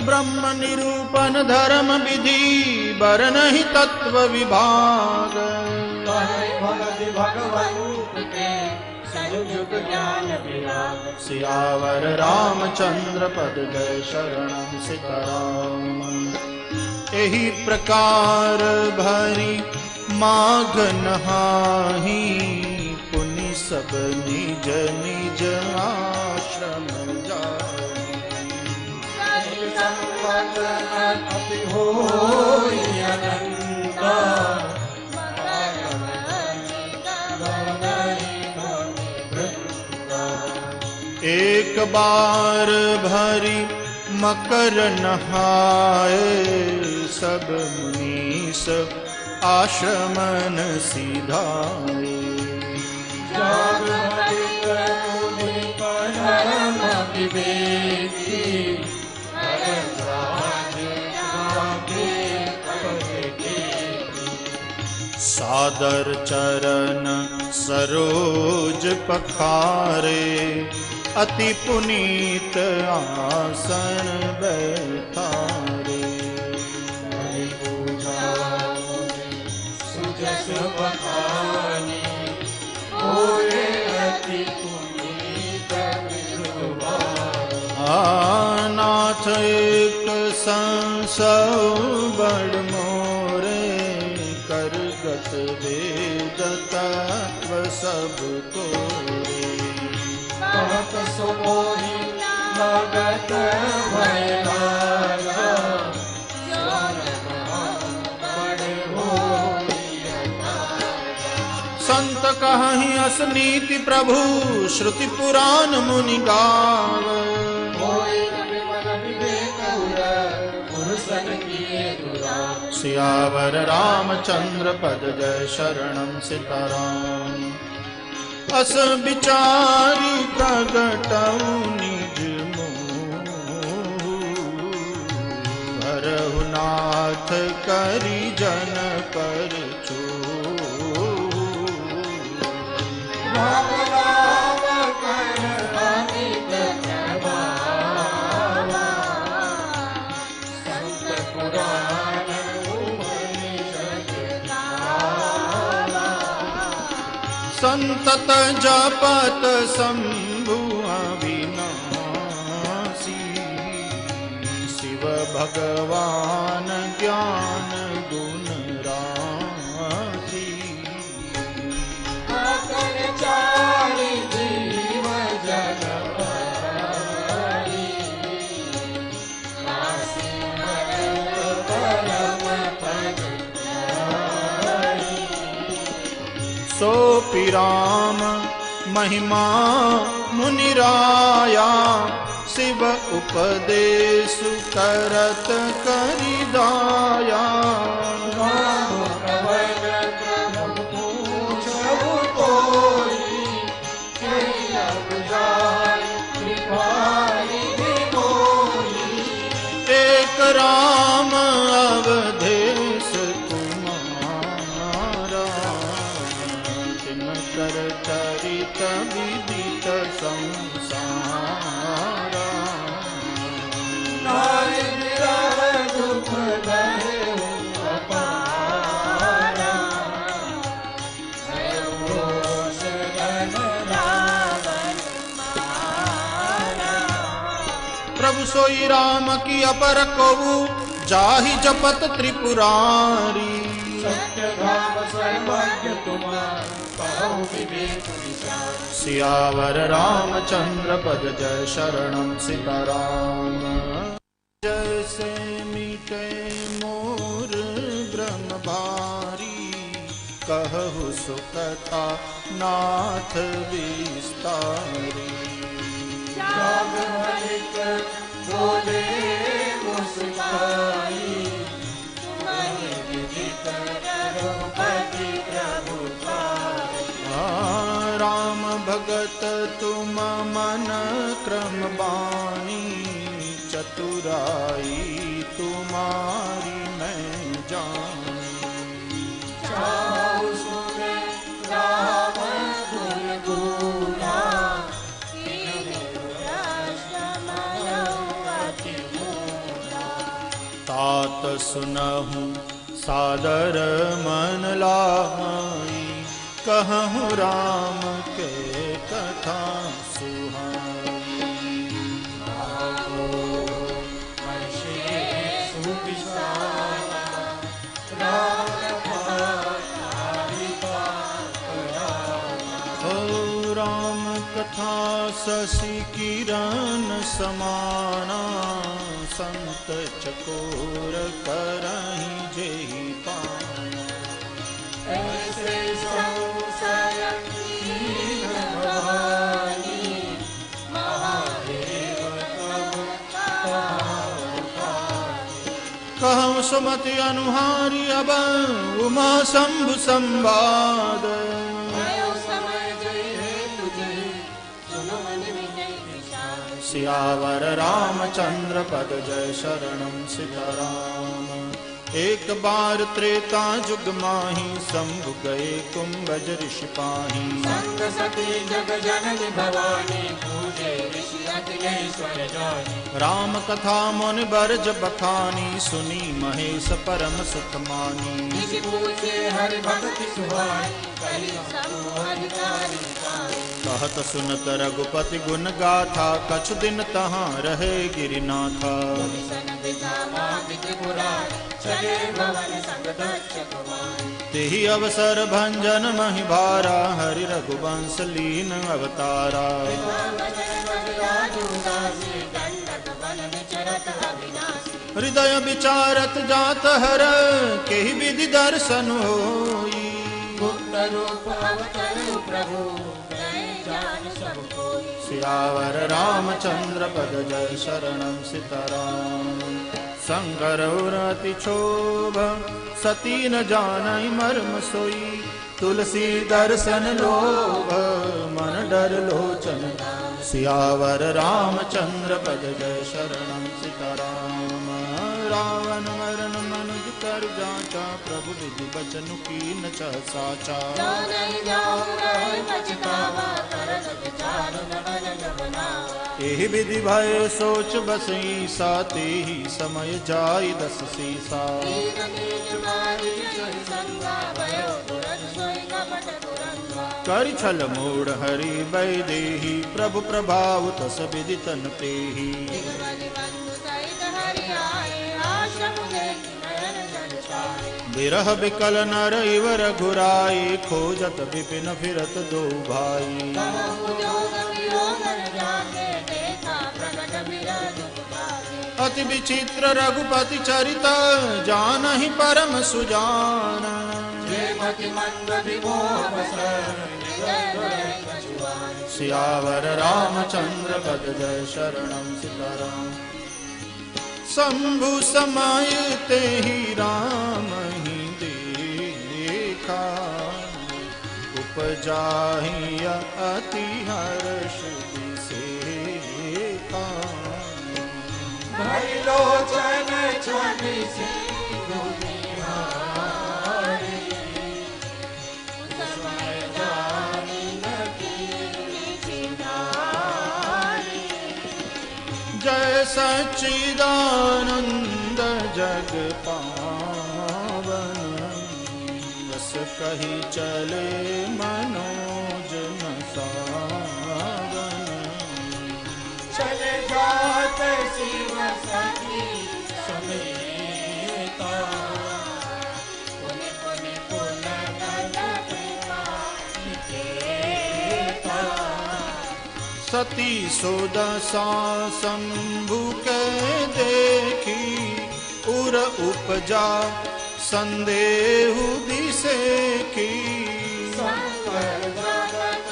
Speaker 4: ब्रह्म निरूपण धर्म विधि बरनहि तत्व विभाग
Speaker 5: भगवति भगवन के संयुग ज्ञान विराग
Speaker 4: सियावर रामचंद्र पद जय शरणं सीताराम एहि प्रकार भरी माघ नहाहि पुनि सब निज निज आश्रम जाहि
Speaker 5: संवत अति होई अनंता
Speaker 4: एक बार भरी मकर नहाए सब मुनीस आश्रमन सिधाए
Speaker 5: जाग मुनि परम विवेकी भरद्वाज जागे पद टेकी
Speaker 4: सादर चरण सरोज पखारे, अति पुनीत आसन बैठारे।
Speaker 6: सुजस बखानी होए अति पुनीत
Speaker 4: नाथ एक संसव बड़ मोरे, करगत वेद तत्व सब तोरे।
Speaker 6: कहत सुमोहि लगत भय लागा,
Speaker 4: संत कहहि असनीति प्रभु, श्रुति पुराण मुनि गाव। सियावर रामचंद्र पद जय शरणम सीताराम। अस विचारी प्रगटऊ निज मोह, हरहु नाथ करि जन पर छो।
Speaker 6: राम राम कर अमित प्रभावा, संत पुराण उपनिषद गावा।
Speaker 4: संतत जपत शंभु अविनाशी, शिव भगवान ज्ञान गुण राशि।
Speaker 6: चारि जीव जग पारि, काशी मरल परम पद नारि।
Speaker 4: सोपि राम महिमा मुनिराया, शिव उपदेश करत करि दाया।
Speaker 6: राम प्रभु प्रभु पूछहु कोई, केहि बुझाई कृपा निधि मोई।
Speaker 4: एक राम अवधेश तुम्हारा, तिनकर चरित विदित संसारा।
Speaker 6: नारि विरह दुख दहेउ अपारा, भयो घोष घन रावण मारा।
Speaker 4: प्रभु सोई राम की अपर कोउ, जाहि जपत त्रिपुरारी।
Speaker 6: सत्य धाम सर्वज्ञ तुमार, कहु विवेक विचार।
Speaker 4: सियावर रामचंद्र पद जय शरणम सीताराम। जैसे मीटे मोर ब्रह्म भारी, कहु सुकथा नाथ विस्तारी।
Speaker 6: जाग भलिक बोले मुस्काई, तुम्हि विदित रघुपति प्रभु पाई।
Speaker 4: राम भगत तुम मन क्रम बानी, चतुराई तुम्हारी मैं जानी।
Speaker 6: चाहु सुने राम गुण गुना, कीन्ही प्रश्न मनऊ अति मूढ़ा।
Speaker 4: तात सुनहु सादर मन लाई, कहूँ राम के कथा सुहाई। ओ राम कथा शशि किरण समाना, संत चकोर करहि जेहि पाना।
Speaker 6: ऐसे संशय कीन भवानी, महादेव तब
Speaker 4: कहूँ सुमति अनुहारी, अब उमा शंभु संवाद।
Speaker 6: भयो समय जय तुझे, सुनो मन मिटै विषाद।
Speaker 4: सियावर रामचंद्र पद जय शरणम सीताराम। एक बार त्रेता जुग माही शंभु गए कुंभज ऋषि पाही
Speaker 6: संग सती जग जननी भवानी पूजे ऋषि अखिलेश्वर जानी
Speaker 4: राम कथा मुनि बरज बखानी सुनी महेश परम सुख मानी
Speaker 6: ऋषि पूछे हरि भक्ति सुहानी कही सब हरिचारी पाई
Speaker 4: कहत सुनत रघुपति गुण गाथा कछु दिन तहाँ रहे गिरिनाथा
Speaker 6: सन बिदामा त्रिपुरारी चले भवन संग दक्ष कुमारी
Speaker 4: तेहि अवसर भंजन महि भारा हरि रघुवंश लीन अवतारा हृदय विचारत जात हर केहि विधि दर्शन होई
Speaker 6: गुप्त रूप अवतरु प्रभु दय जान सब कोई
Speaker 4: सियावर रामचंद्र पद जय शरणम सीताराम शंकर अति क्षोभ सती न जानई मर्म सोई तुलसी दर्शन लोभ मन डर लोचन सियावर रामचंद्र पद जय शरणम सीताराम रावण मरण मनुज कर जाचा प्रभु विधि बचन कीन च साचा
Speaker 6: जो नहीं जाऊं रहे पछतावा करत विचार नवन जबनावा
Speaker 4: एहि विधि भय सोच बसई साते ही समय जाय दस सीसा
Speaker 6: नीर नीर मारी जय संगा भयो तुरंत सोई कपट तुरंगा
Speaker 4: कर छल मूढ़ हरि वैदेही प्रभु प्रभाव तस विधि तन तेहि
Speaker 6: दिगबलि बंधु सहित हरि आए आश्रम देखि नयन जल छाए
Speaker 4: विरह विकल नर इव रघुराई खोजत विपिन फिरत दो भाई
Speaker 6: कहो जोग वियोग न जागे देखा प्रकट विरह दुख भागे
Speaker 4: अति विचित्र रघुपति चरित जानहि परम सुजान
Speaker 6: श्रीमति मंद विमोह बसर हृदय भय कछुआन
Speaker 4: सियावर रामचंद्र पद जय शरणम सीताराम शंभु समय ते ही राम ही देखा उपजाहि अति हर्ष दिसेखा
Speaker 6: भरि लोचन छवि से दुनिहारी समय जानी न कीनी चिन्हारी
Speaker 4: जय सच्चिदानंद जग पावन रस कही चले मनोज न सावन
Speaker 6: चले जात शिव सखी समेता पुनि पुनि पुनर्गल कृपा निकेता
Speaker 4: सती सोदसा शंभु के देखी उर उपजा संदेहु दिसे की
Speaker 6: शंकर जगत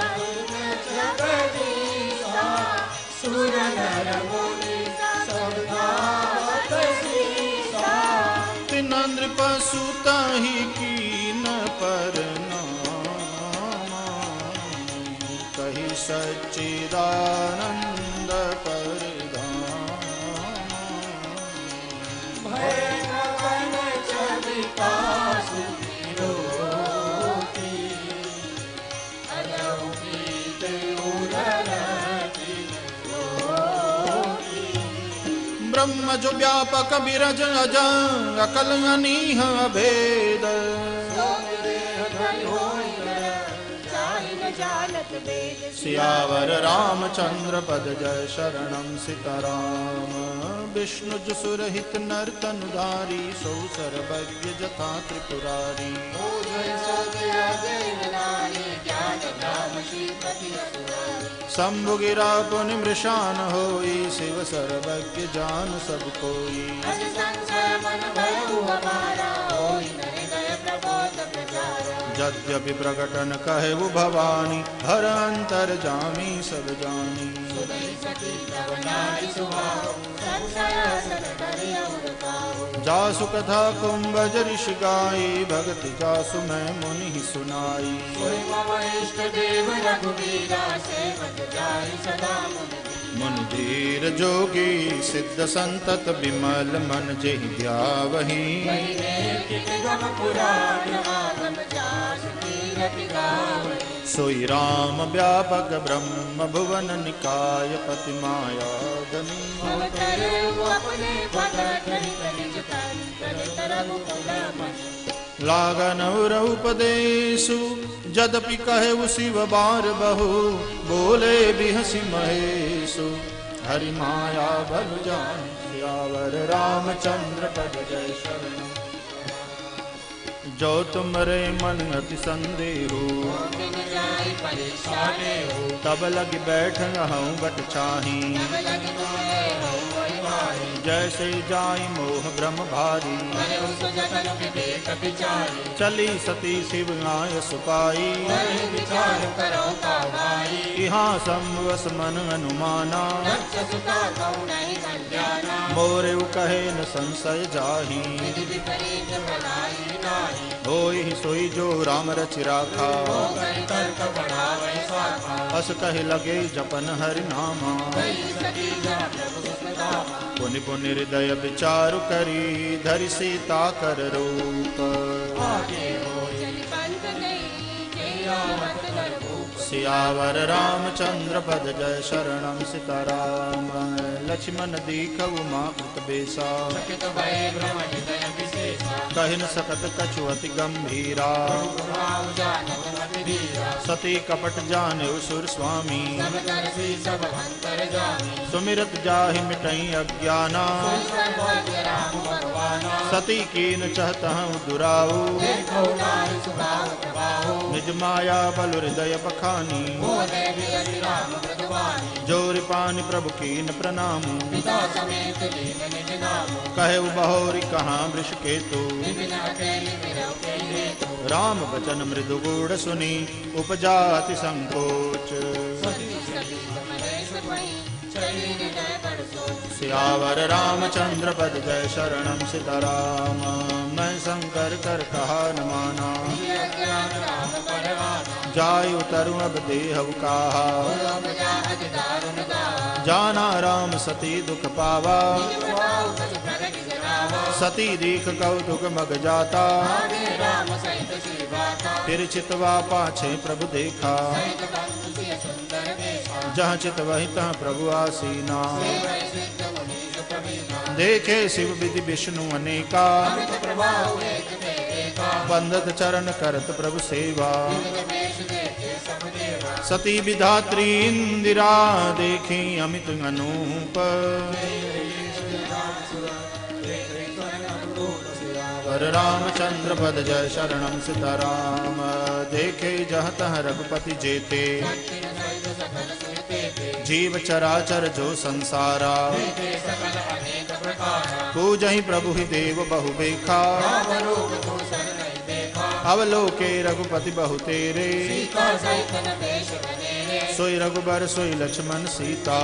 Speaker 6: करुण जगदीशा सुर नर मुनि सब गावत सीसा
Speaker 4: तिनंद्र पशुता ही कीन पर कही सच्चिदानंद परधाम
Speaker 6: भय गगन छवि कासु विरोधी अजौ गीत उदरति रोगी
Speaker 4: ब्रह्म जो व्यापक विरज अज अकल अनीह भेद सियावर रामचंद्र पद जय शरणम सीताराम विष्णु सुरहित नर तनुधारी सौ सर्वज्ञ जथा त्रिपुरारी शंभु गिरा पुनि मृषान होई शिव सर्वज्ञ जान सब कोई यद्यपि प्रकटन कहे वो भवानी हर अंतर जामी सब जानी जासु कथा कुंभज ऋषि गाई भगति जासु मैं मुनि ही सुनाई
Speaker 6: देव रघुवीरा सेवक जाहि सदा मुनि
Speaker 4: मुनि धीर जोगी सिद्ध संतत विमल मन जेहि ध्यावहि सोई राम व्यापक ब्रह्म भुवन निकाय पति माया धनी लागन उपदेशु जदपि कहे शिव बार बहु बोले बिहसी महेशु हरि माया बल जान सियावर रामचंद्र पद जय शरण जो तुमरे मन अति संदेहो तब लग बैठ हूँ बट चाही जैसे जाई मोह ब्रह्म भारी चली सती शिव आय सुपाई यहाँ संवस मन अनुमाना मोरे कहे न संशय जाही होई सोई जो राम रचि राखा अस कहे लगे जपन हरि नामा पुनि पुनि हृदय विचारु करी धरि सीता कर रूप सियावर रामचंद्र पद जय शरणम सीताराम लक्ष्मण दीखउ माकृत बेसा कहिन सकत कछु अति गंभीरा सती कपट जाने सुर स्वामी सुमिरत जाहि मिटई अज्ञाना सती कीन चहत हूँ दुराऊ निज माया बल हृदय पखानी जोरि पानि प्रभु कीन प्रणाम कहे बहोरी कहाँ वृष केतु राम बचन मृदु गूढ़ सुनी उपजाति संकोच सियावर रामचंद्र पद जय शरणम सीताराम मैं शंकर कर कहा न माना जाय उतरु अब देह कहा जाना राम सती दुख पावा सती दीख कौतुक मग जाता फिर चितवा पाछे प्रभु देखा जहाँ चित वही तहाँ प्रभु आसीना देखे शिव विधि विष्णु अनेका बंधत चरण करत प्रभु सेवा सती विधात्री इंदिरा देखी अमित अनूप रामचंद्र पद जय शरणम सीताराम देखे जह तह रघुपति जेते जीव चराचर जो संसारा पूजहि प्रभु ही देव बहु बेखा अवलोके रघुपति बहु तेरे सोई रघुबर सोई लक्ष्मण सीता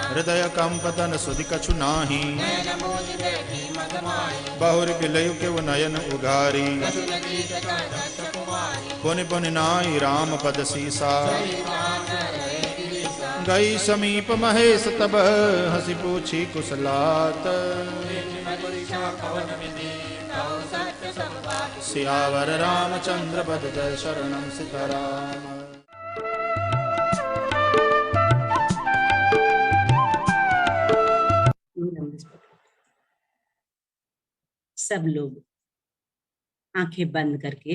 Speaker 4: हृदय कंपतन सुधि कछु नाही बहुर बिलयु के वो नयन उगारी पुनि पुनि नाई राम पद सीसा गई समीप महेश तब हंसी पूछी कुशलात सियावर रामचंद्र पद जय शरणम सीताराम
Speaker 1: सब लोग आंखें बंद करके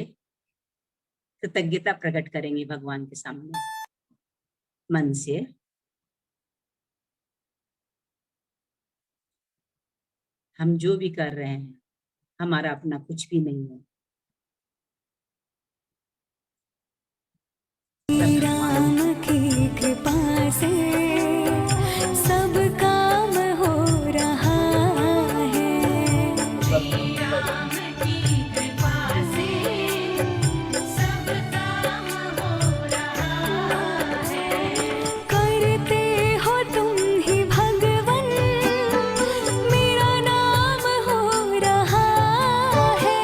Speaker 1: कृतज्ञता प्रकट करेंगे भगवान के सामने मन से। हम जो भी कर रहे हैं हमारा अपना कुछ भी नहीं है।
Speaker 2: राम की कृपा से सब काम हो रहा है। राम की कृपा से सब काम हो रहा है। करते हो तुम ही भगवन मेरा नाम हो रहा है।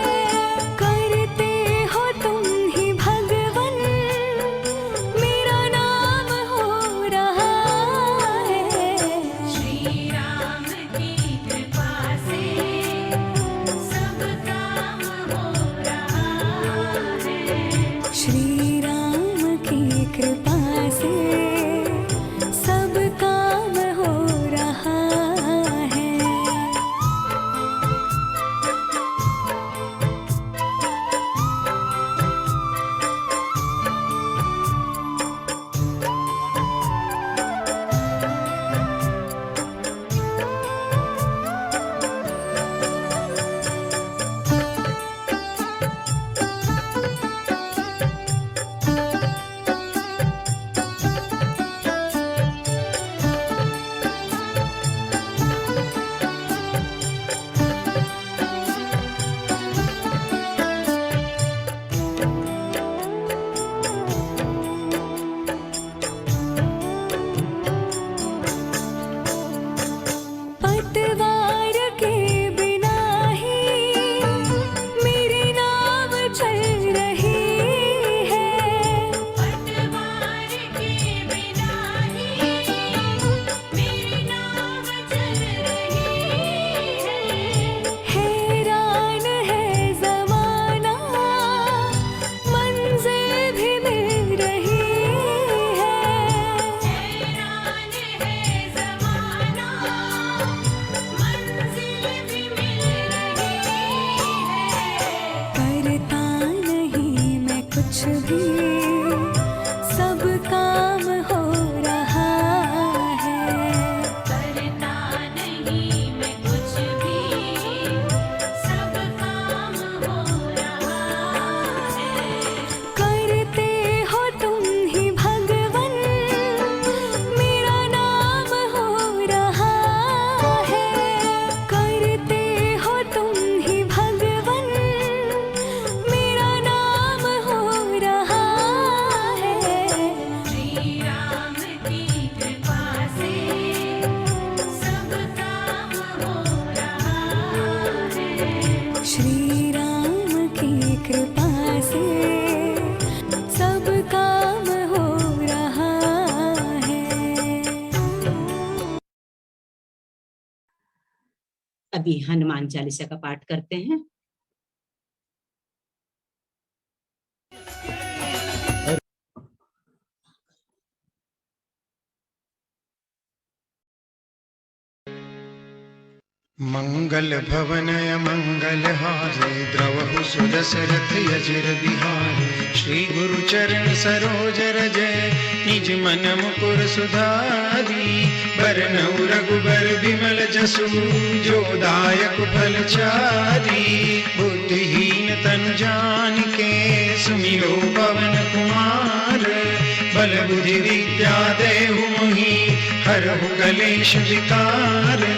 Speaker 1: अभी हनुमान चालीसा का पाठ करते हैं।
Speaker 7: मंगल भवनय मंगल हारे द्रवहु सुदशरथ यजिर बिहारे। श्री गुरु चरण सरोज रज निज मन मुकुर सुधारी। बरनउँ रघुबर बिमल जसु जो दायक फल चारी। बुद्धिहीन तनु जानिके सुमिरो पवन कुमार। बल बुद्धि विद्या देहु मोहि हरहु कलेश विकार।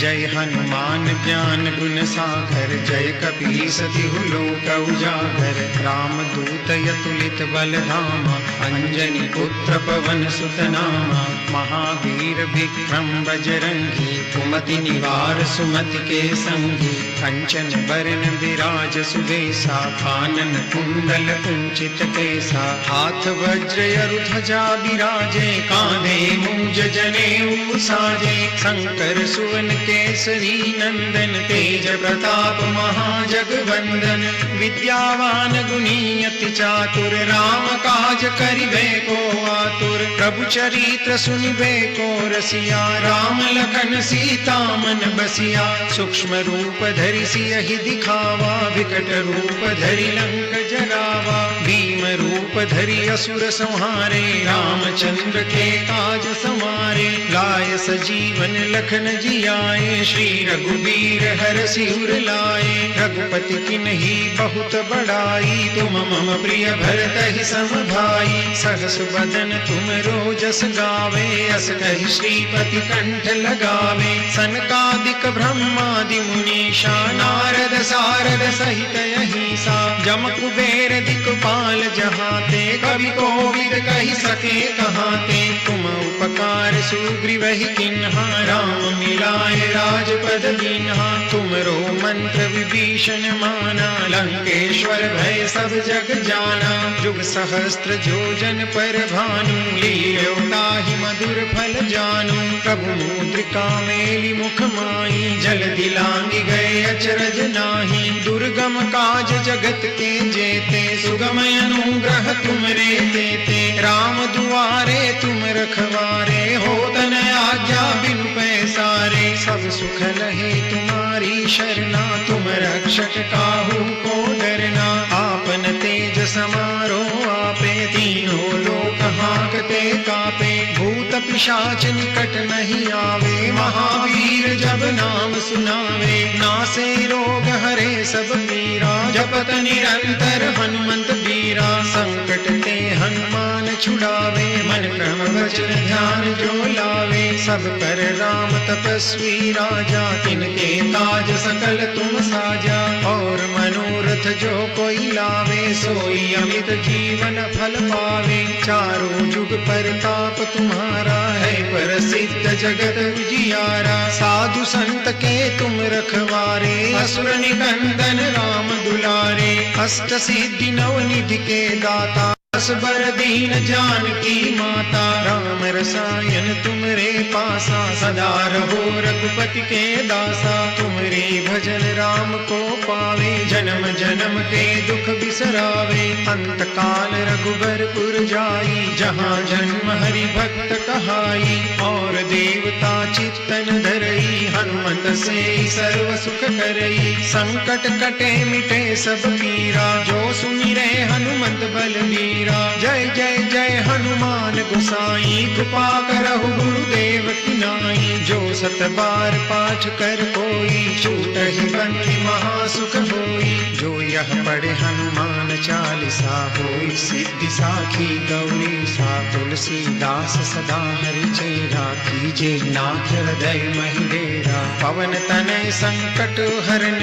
Speaker 7: जय हनुमान ज्ञान गुण सागर जय कपीस तिहु लोक उजागर। राम दूत अतुलित बल धामा अंजनी पुत्र पवन सुत नामा। महावीर विक्रम बजरंगी कुमति निवार सुमति के संगी। कंचन बरन विराज सुबेसा कानन कुंडल कुंचित केसा। हाथ वज्र अरु ध्वजा बिराजे कांधे मूंज जनेऊ साजे। शंकर सुवन केसरी नंदन तेज प्रताप महाजगवंदन। विद्यावान गुणी अति चातुर राम काज करिबे को आतुर। प्रभु चरित्र सुनिबे को रसिया राम लखन सीता मन बसिया। सूक्ष्म रूप धरि सियहि दिखावा विकट रूप धरि लंक जरावा। भीम रूप धरि असुर संहारे रामचंद्र के काज समारे। लाय सजीवन लखन जियाए श्री रघुबीर हरषि उर लाए। रघुपति किन्ही बहुत बड़ाई तुम मम प्रिय भरतहि सम भाई। सहस बदन तुम रोजस गावे अस कहि श्रीपति कंठ लगावे। सनकादिक ब्रह्मादि मुनीषा नारद सारद सहित अहिसा। जम कुबेर दिक्पाल जहाते कवि कोविद कहि सके कहाते। तुम उपकार सुग्रीवहि किन्हा राम मिलाए राजपद दीन्हा। तुमरो मंत्र विभीषण माना लंकेश्वर भय सब जग जाना। जुग सहस्त्र जोजन पर भानु लील्यो ताहि मधुर फल जानू। प्रभु मुद्रिका मेलि मुख माहि जल दिलांगी गए अचरज नाही। दुर्गम काज जगत के जेते सुगम अनुग्रह तुमरे तेते। राम दुआरे तुम रखवारे होत न आज्ञा बिनु पैसारे। सब सुख लहे तुम्हारी शरणा तुम रक्षक काहू को डरना। आपन तेज समारो आपे तीनों लोक हांकते कापे। भूत पिशाच निकट नहीं आवे महावीर जब नाम सुनावे। नासे रोग हरे सब पीरा जपत निरंतर हनुमंत बीरा। संकट ते हनुमान छुड़ावे मन क्रम वचन ध्यान जो लावे। सब पर राम तपस्वी राजा तिनके काज सकल तुम साजा। और मनोरथ जो कोई लावे सोई अमित जीवन फल पावे। चारों जुग परताप तुम्हारा है प्रसिद्ध जगत उजियारा। साधु संत के तुम रखवारे असुर निकंदन राम दुलारे। अष्ट सिद्धि नवनिधि के दाता असबर दीन जानकी माता। राम रसायन तुमरे पासा सदा रहो रघुपति के दासा। तुमरे भजन राम को पावे जन्म जन्म के दुख बिसरावे। अंत काल रघुबरपुर जाई जहाँ जन्म हरि भक्त कहाई। और देवता चित्तन धरई हनुमंत से सर्व सुख करई। संकट कटे मिटे सब पीरा जो सुमिरे हनुमंत बलबीरा। जय जय जय हनुमान गोसाई कृपा करहु गुरुदेव की नाई। जो सत बार पाठ कर कोई छूटहि बंदी महासुख होई। जो यह पढ़े हनुमान चालीसा होई सिद्धि साखी गौरी सा। तुलसीदास सदा हरि चेरा कीजे नाथ हृदय महि डेरा। पवन तनय संकट हरन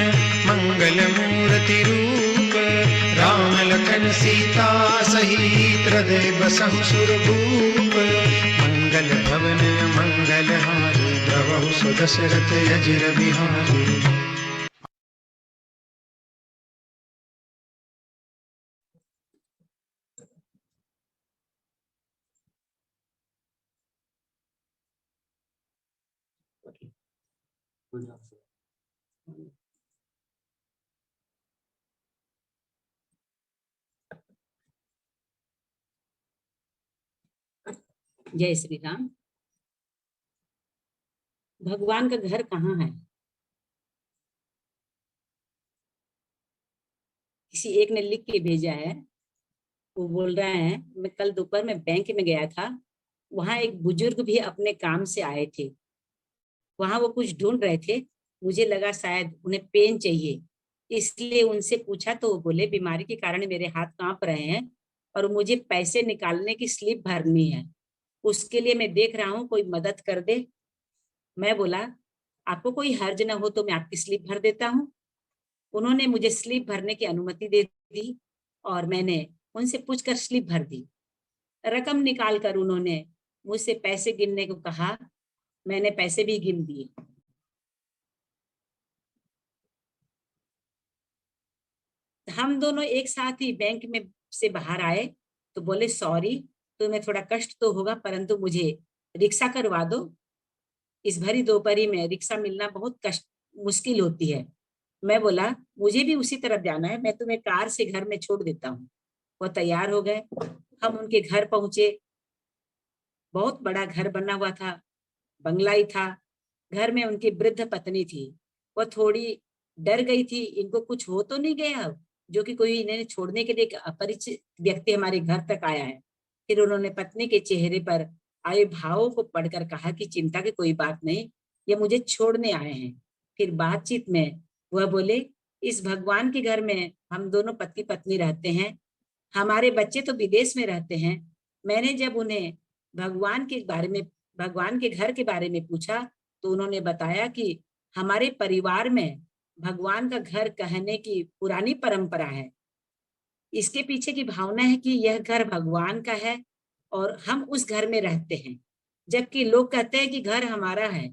Speaker 7: मंगल मूर्ति रूप। राम लखन सीता सहित हृदय बसहु सुरभूप। मंगल भवन मंगल हारी द्रवहु सुदशरथ अजिर बिहारी।
Speaker 1: जय श्री राम। भगवान का घर कहाँ है? किसी एक ने लिख के भेजा है। वो बोल रहे हैं, मैं कल दोपहर में बैंक में गया था, वहां एक बुजुर्ग भी अपने काम से आए थे। वहां वो कुछ ढूंढ रहे थे, मुझे लगा शायद उन्हें पेन चाहिए, इसलिए उनसे पूछा तो वो बोले बीमारी के कारण मेरे हाथ कांप रहे हैं और मुझे पैसे निकालने की स्लिप भरनी है, उसके लिए मैं देख रहा हूँ कोई मदद कर दे। मैं बोला आपको कोई हर्ज न हो तो मैं आपकी स्लिप भर देता हूँ। उन्होंने मुझे स्लिप भरने की अनुमति दे दी और मैंने उनसे पूछकर स्लिप भर दी। रकम निकाल कर उन्होंने मुझसे पैसे गिनने को कहा, मैंने पैसे भी गिन दिए। हम दोनों एक साथ ही बैंक में से बाहर आए तो बोले सॉरी, तुम्हें थोड़ा कष्ट तो होगा परंतु मुझे रिक्शा करवा दो। इस भरी दोपहरी में रिक्शा मिलना बहुत कष्ट मुश्किल होती है। मैं बोला मुझे भी उसी तरफ जाना है, मैं तुम्हें कार से घर में छोड़ देता हूँ। वो तैयार हो गए, हम उनके घर पहुंचे। बहुत बड़ा घर बना हुआ था, बंगला ही था। घर में उनकी वृद्ध पत्नी थी। वो थोड़ी डर गई थी, इनको कुछ हो तो नहीं गया, जो कि कोई इन्हें छोड़ने के लिए एक अपरिचित व्यक्ति हमारे घर तक आया है। फिर उन्होंने पत्नी के चेहरे पर आए भावों को पढ़कर कहा कि चिंता की कोई बात नहीं, ये मुझे छोड़ने आए हैं। फिर बातचीत में वह बोले इस भगवान के घर में हम दोनों पति पत्नी रहते हैं, हमारे बच्चे तो विदेश में रहते हैं। मैंने जब उन्हें भगवान के घर के बारे में पूछा तो उन्होंने बताया कि हमारे परिवार में भगवान का घर कहने की पुरानी परंपरा है। इसके पीछे की भावना है कि यह घर भगवान का है और हम उस घर में रहते हैं, जबकि लोग कहते हैं कि घर हमारा है,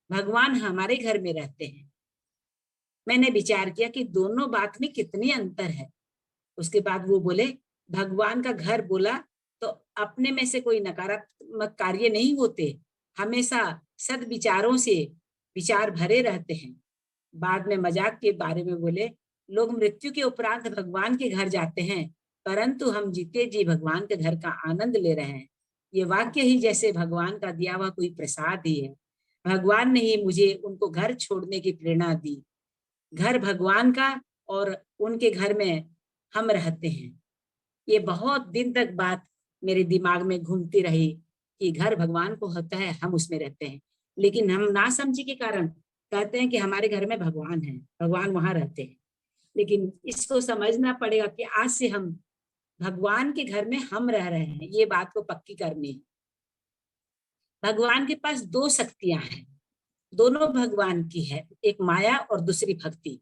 Speaker 1: भगवान हमारे घर में रहते हैं। मैंने विचार किया कि दोनों बात में कितनी अंतर है। उसके बाद वो बोले भगवान का घर बोला तो अपने में से कोई नकारात्मक कार्य नहीं होते, हमेशा सद्विचारों से विचार भरे रहते हैं। बाद में मजाक के बारे में बोले लोग मृत्यु के उपरांत भगवान के घर जाते हैं, परंतु हम जीते जी भगवान के घर का आनंद ले रहे हैं। ये वाक्य ही जैसे भगवान का दिया हुआ कोई प्रसाद ही है। भगवान ने ही मुझे उनको घर छोड़ने की प्रेरणा दी। घर भगवान का और उनके घर में हम रहते हैं। ये बहुत दिन तक बात मेरे दिमाग में घूमती रही कि घर भगवान को होता है, हम उसमें रहते हैं, लेकिन हम नासमझी के कारण कहते हैं कि हमारे घर में भगवान है, भगवान वहां रहते हैं। लेकिन इसको समझना पड़ेगा कि आज से हम भगवान के घर में हम रह रहे हैं, ये बात को पक्की करनी है। भगवान के पास दो शक्तियां हैं, दोनों भगवान की है, एक माया और दूसरी भक्ति।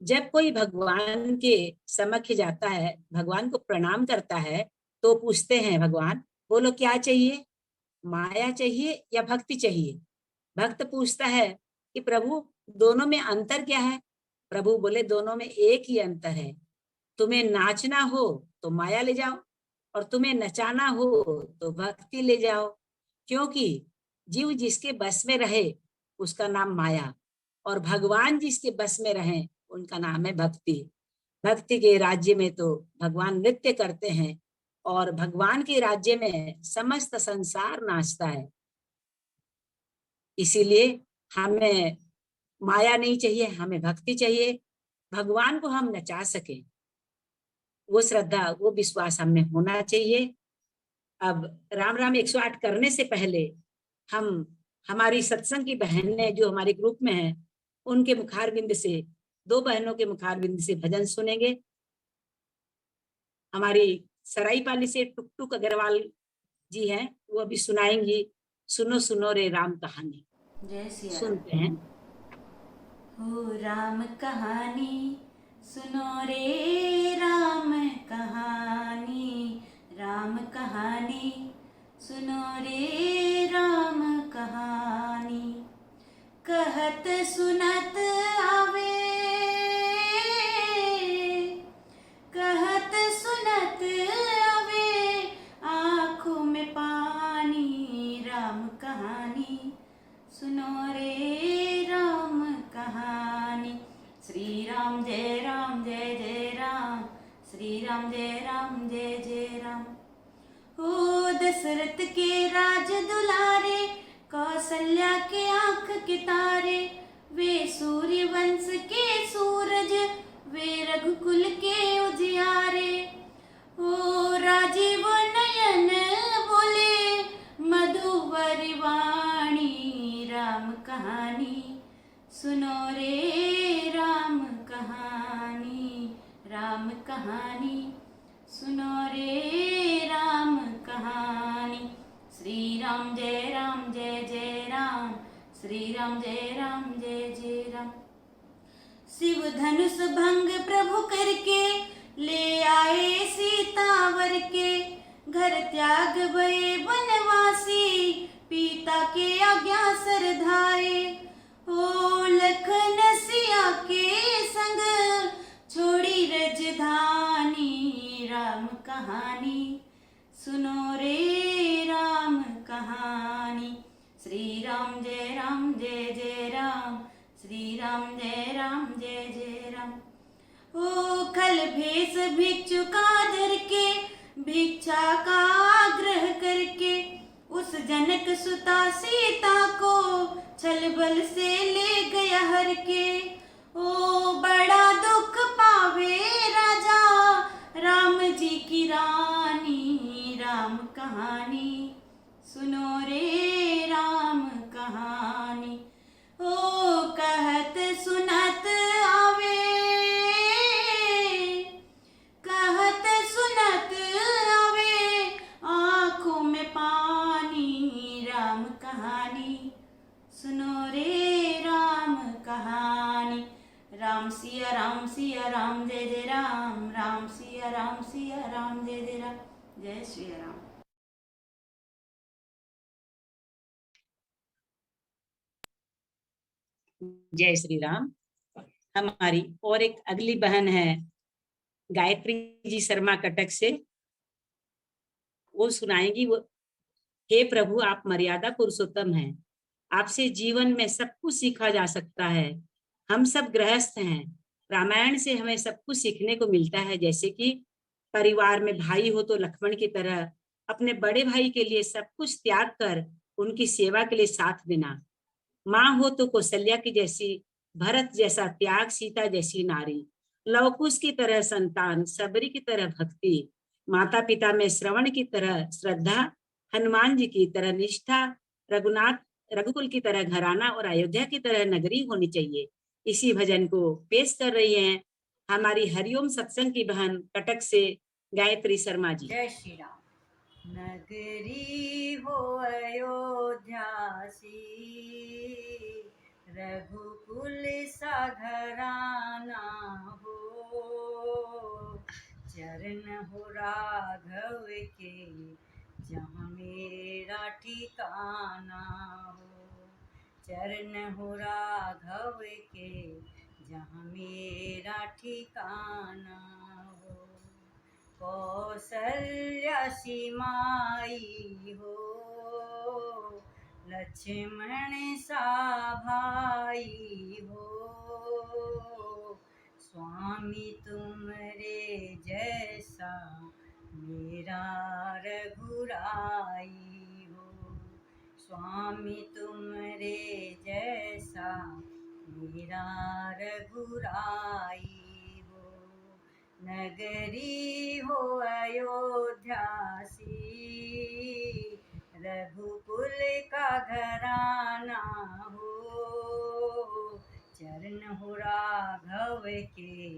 Speaker 1: जब कोई भगवान के समक्ष जाता है, भगवान को प्रणाम करता है, तो पूछते हैं भगवान बोलो क्या चाहिए, माया चाहिए या भक्ति चाहिए। भक्त पूछता है कि प्रभु दोनों में अंतर क्या है। प्रभु बोले दोनों में एक ही अंतर है, तुम्हें नाचना हो तो माया ले जाओ और तुम्हें नचाना हो तो भक्ति ले जाओ, क्योंकि जीव जिसके बस में रहे उसका नाम माया और भगवान जिसके बस में रहे उनका नाम है भक्ति। भक्ति के राज्य में तो भगवान नृत्य करते हैं और भगवान के राज्य में समस्त संसार नाचता है। इसीलिए हमें माया नहीं चाहिए, हमें भक्ति चाहिए। भगवान को हम नचा सके, वो श्रद्धा वो विश्वास हमें होना चाहिए। अब राम राम 108 करने से पहले हम हमारी सत्संग की बहनें जो हमारे ग्रुप में हैं, उनके मुखारबिंद से, दो बहनों के मुखारबिंद से भजन सुनेंगे। हमारी सराईपाली से टुकटुक अग्रवाल जी हैं, वो अभी सुनाएंगी सुनो सुनो रे राम कहानी।
Speaker 8: जय सिया
Speaker 1: सुनते हैं।
Speaker 8: हो राम कहानी सुनो रे राम कहानी, राम कहानी सुनो रे राम कहानी। कहत सुनत आवे, कहत सुनत आवे आँखों में पानी। राम कहानी सुनो रे राम कहानी। दशरथ के राज दुलारे, कौशल्या के आंख के तारे, वे सूर्य वंश के सूरज, वे रघुकुल के उजियारे। ओ राजीव नयन बोले मधुवर वाणी, राम कहानी सुनो रे राम कहानी, राम कहानी सुनो रे राम कहानी। श्री राम जय जय राम, श्री राम जय जय राम। शिव धनुष भंग प्रभु करके, ले आए सीतावर के, घर त्याग भये वनवासी, पिता के आज्ञा सरधाए। ओ लखन सिया के संग, छोड़ी रजधानी, राम कहानी सुनो रे राम कहानी। श्री राम जय जय राम, श्री राम जय जय राम। ओ खल भेष भिक्षु का धर के, भिक्षा का आग्रह करके, उस जनक सुता सीता को, छल बल से ले गया हर के। ओ बड़ा दुख पावे राजा, राम जी की रानी, राम कहानी सुनो रे राम कहानी। ओ कहत सुनत आवे, कहत सुनत आवे, आँखों में पानी, राम कहानी सुनो रे राम कहानी। राम सिया राम जय जय राम, राम सिया राम जय जय राम। जय श्री राम।
Speaker 1: जय श्री राम। हमारी और एक अगली बहन है गायत्री जी शर्मा कटक से, वो सुनाएंगी। वो हे प्रभु, आप मर्यादा पुरुषोत्तम हैं, आपसे जीवन में सब कुछ सीखा जा सकता है। हम सब गृहस्थ हैं, रामायण से हमें सब कुछ सीखने को मिलता है, जैसे कि परिवार में भाई हो तो लक्ष्मण की तरह अपने बड़े भाई के लिए सब कुछ त्याग कर उनकी सेवा के लिए साथ देना। माँ हो तो कौशल्या की जैसी, भरत जैसा त्याग, सीता जैसी नारी, लवकुश की तरह संतान, सबरी की तरह भक्ति, माता पिता में श्रवण की तरह श्रद्धा, हनुमान जी की तरह निष्ठा, रघुकुल की तरह घराना और अयोध्या की तरह नगरी होनी चाहिए। इसी भजन को पेश कर रही हैं हमारी हरिओम सत्संग की बहन कटक से गायत्री शर्मा जी।
Speaker 8: जय श्री राम। नगरी हो अयोध्या सी, रघुकुल सा घराना हो, चरण हो राघव के, जहाँ मेरा ठिकाना हो। चरण हो राघव के, जहाँ मेरा ठिकाना हो। कौशल्या सीमाई हो, लक्ष्मण सा भाई हो, स्वामी तुमरे जैसा मेरा रघुराई हो। स्वामी तुमरे जैसा मेरा रघुराई हो। नगरी हो अयोध्या सी, रघुकुल का घराना हो, चरण हो राघव के,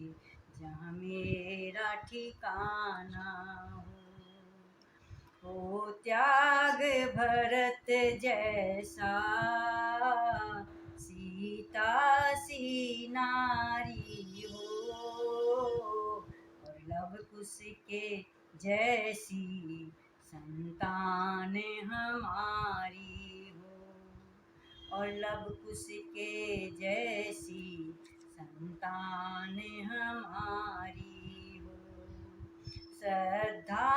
Speaker 8: जहाँ मेरा ठिकाना हो त्याग भरत जैसा, सीता सी नारी हो, और लव कुश के जैसी संतान हमारी हो, और लव कुश के जैसी संतान हमारी हो। श्रद्धा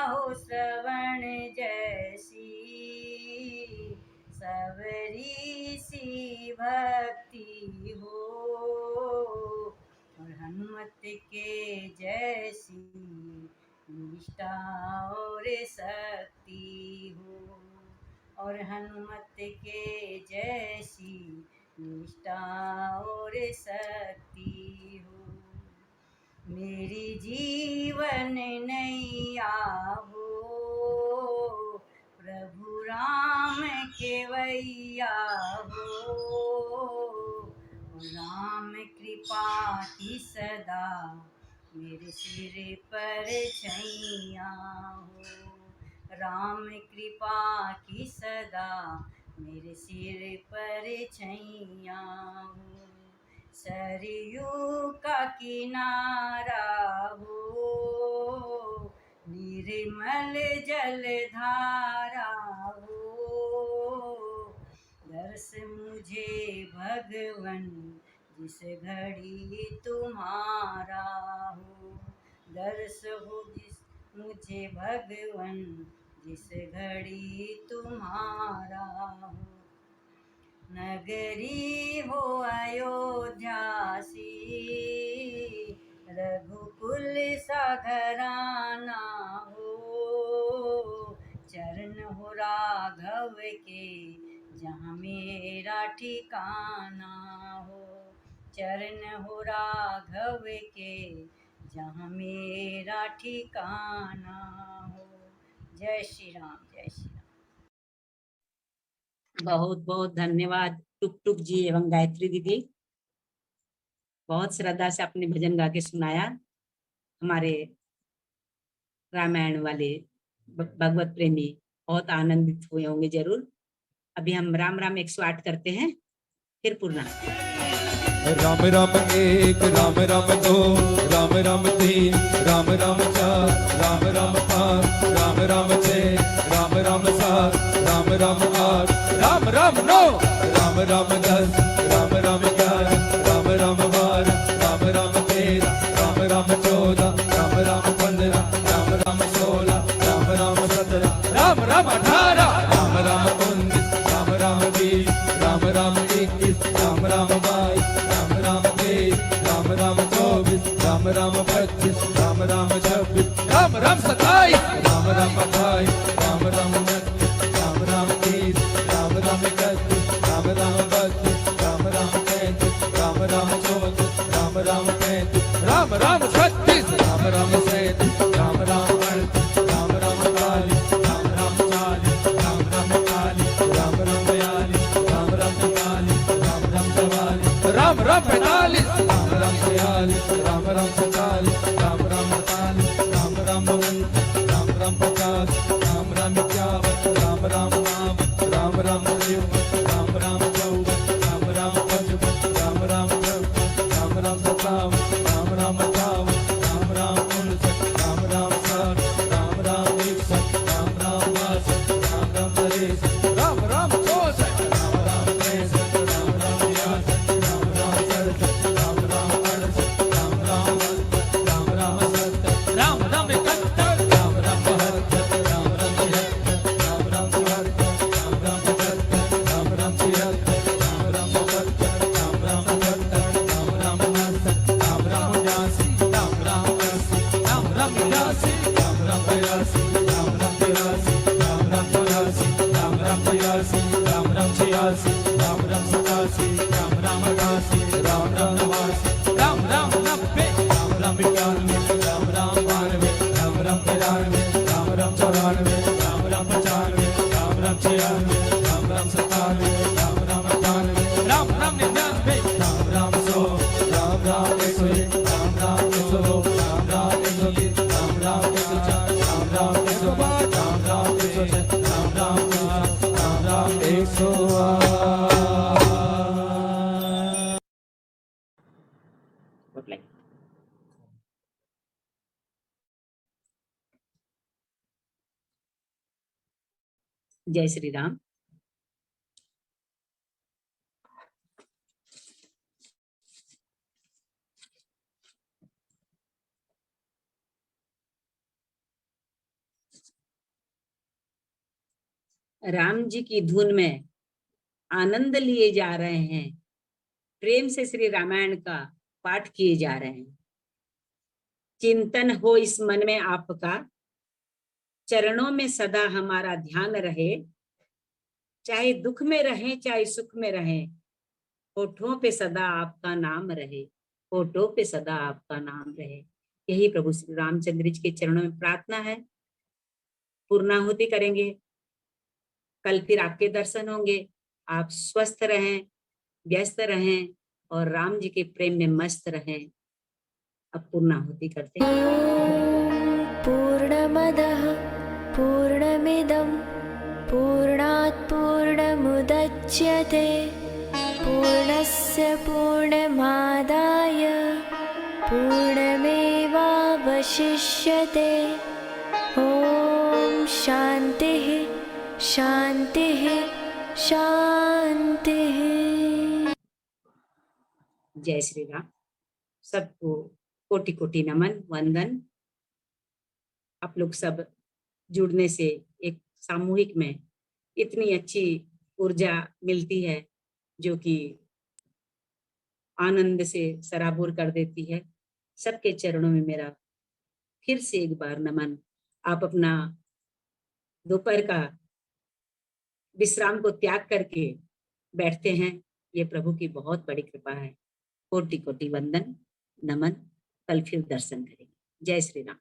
Speaker 8: हो श्रवण जैसी, सबरी सी भक्ति हो, और हनुमत के जैसी निष्ठा और शक्ति हो, और हनुमत के जैसी निष्ठा और शक्ति हो। मेरी जीवन नैया हो, प्रभु राम केवैया हो, राम कृपा की सदा मेरे सिर पर छैया हो, राम कृपा की सदा मेरे सिर पर छैया हो। सरयू का किनारा हो, निर्मल जल धारा हो, दर्श मुझे भगवन जिस घड़ी तुम्हारा हो, दर्श हो जिस मुझे भगवन जिस घड़ी तुम्हारा हो। नगरी हो अयोध्या सी, रघुकुल सा घराना हो, चरण हो राघव के जहाँ मेरा ठिकाना हो, चरण हो राघव के जहाँ मेरा ठिकाना हो। जय श्री राम, जय श्री राम।
Speaker 1: बहुत बहुत धन्यवाद टुक टुक जी एवं गायत्री दीदी, बहुत श्रद्धा से अपने भजन गा के सुनाया। हमारे रामायण वाले भगवत प्रेमी बहुत आनंदित हुए होंगे जरूर। अभी हम राम राम 108 करते हैं, फिर पूर्णा।
Speaker 9: राम राम एक, राम राम दो, राम राम तीन, राम राम चार, राम राम पाँच, राम राम छः, राम राम सात, राम राम आठ, राम राम नौ, राम राम 10, राम राम 11, राम राम 12, राम राम 13, राम राम 14, राम राम 15, राम राम 16, राम राम 17, राम राम 18, राम राम 19, राम राम 20, राम राम 21, राम राम 22, राम राम 23, राम राम 24, राम राम 25, राम राम 26, राम राम 27, राम राम 28, राम राम 29, राम राम 30, राम राम 31, राम राम 32, राम राम 33, राम राम 34, राम राम 35, राम राम 36, राम राम 37, राम राम 38, राम राम 40, राम राम 40, राम राम 41, राम राम 42, राम राम 43, राम राम 44, राम राम 45, राम राम 46, राम राम 47, राम राम 48, राम राम 49, राम राम 50, राम राम 51, राम राम 52, राम राम 53, राम राम 54, राम राम 55, राम राम 56, राम राम 57, राम राम 58, राम राम 59, राम राम 60, राम राम 61, राम राम 62, राम राम 63, राम राम 64, राम राम 63, राम राम 64, राम राम 67, राम राम 68, राम राम 69, राम राम 70, राम राम 71, राम राम 72, राम राम 73, राम राम 74, राम राम 75, राम राम 76, राम राम 77, राम राम 78, राम राम 79, राम राम 79, राम राम 80, राम राम 82, राम राम 83, राम राम 83, राम राम 84, राम राम 83, राम राम 86, राम राम 87, राम राम 88, राम राम 89, राम राम 90, राम राम 91, राम राम 92, राम राम 93, राम राम 94, राम राम 95, राम राम 96, राम राम 97, राम राम 98, राम राम 99, राम राम 100, राम राम 101, राम राम 102, राम राम 103, राम राम 104, राम राम 105, राम राम 106, राम राम 107, राम राम 108।
Speaker 1: Good luck. जय श्री राम। राम जी की धुन में आनंद लिए जा रहे हैं, प्रेम से श्री रामायण का पाठ किए जा रहे हैं। चिंतन हो इस मन में आपका, चरणों में सदा हमारा ध्यान रहे, चाहे दुख में रहे चाहे सुख में रहे, होठों पे सदा आपका नाम रहे, होठों पे सदा आपका नाम रहे। यही प्रभु श्री रामचंद्र जी के चरणों में प्रार्थना है। पूर्णाहुति करेंगे, कल फिर आपके दर्शन होंगे। आप स्वस्थ रहें, व्यस्त रहें और राम जी के प्रेम में मस्त रहें। अब पूर्णाहुति करते हैं।
Speaker 2: पूर्णमदः पूर्णमिदं पूर्णात् पूर्णमुदच्यते पूर्णस्य पूर्णमादाय पूर्णमेवावशिष्यते। ॐ शान्तिः शान्तिः शान्तिः।
Speaker 1: जय श्री राम। सबको कोटि कोटि नमन वंदन। आप लोग सब जुड़ने से एक सामूहिक में इतनी अच्छी ऊर्जा मिलती है जो कि आनंद से सराबोर कर देती है। सबके चरणों में मेरा फिर से एक बार नमन। आप अपना दोपहर का विश्राम को त्याग करके बैठते हैं, ये प्रभु की बहुत बड़ी कृपा है। कोटि कोटि वंदन नमन। कल फिर दर्शन करेंगे। जय श्री राम।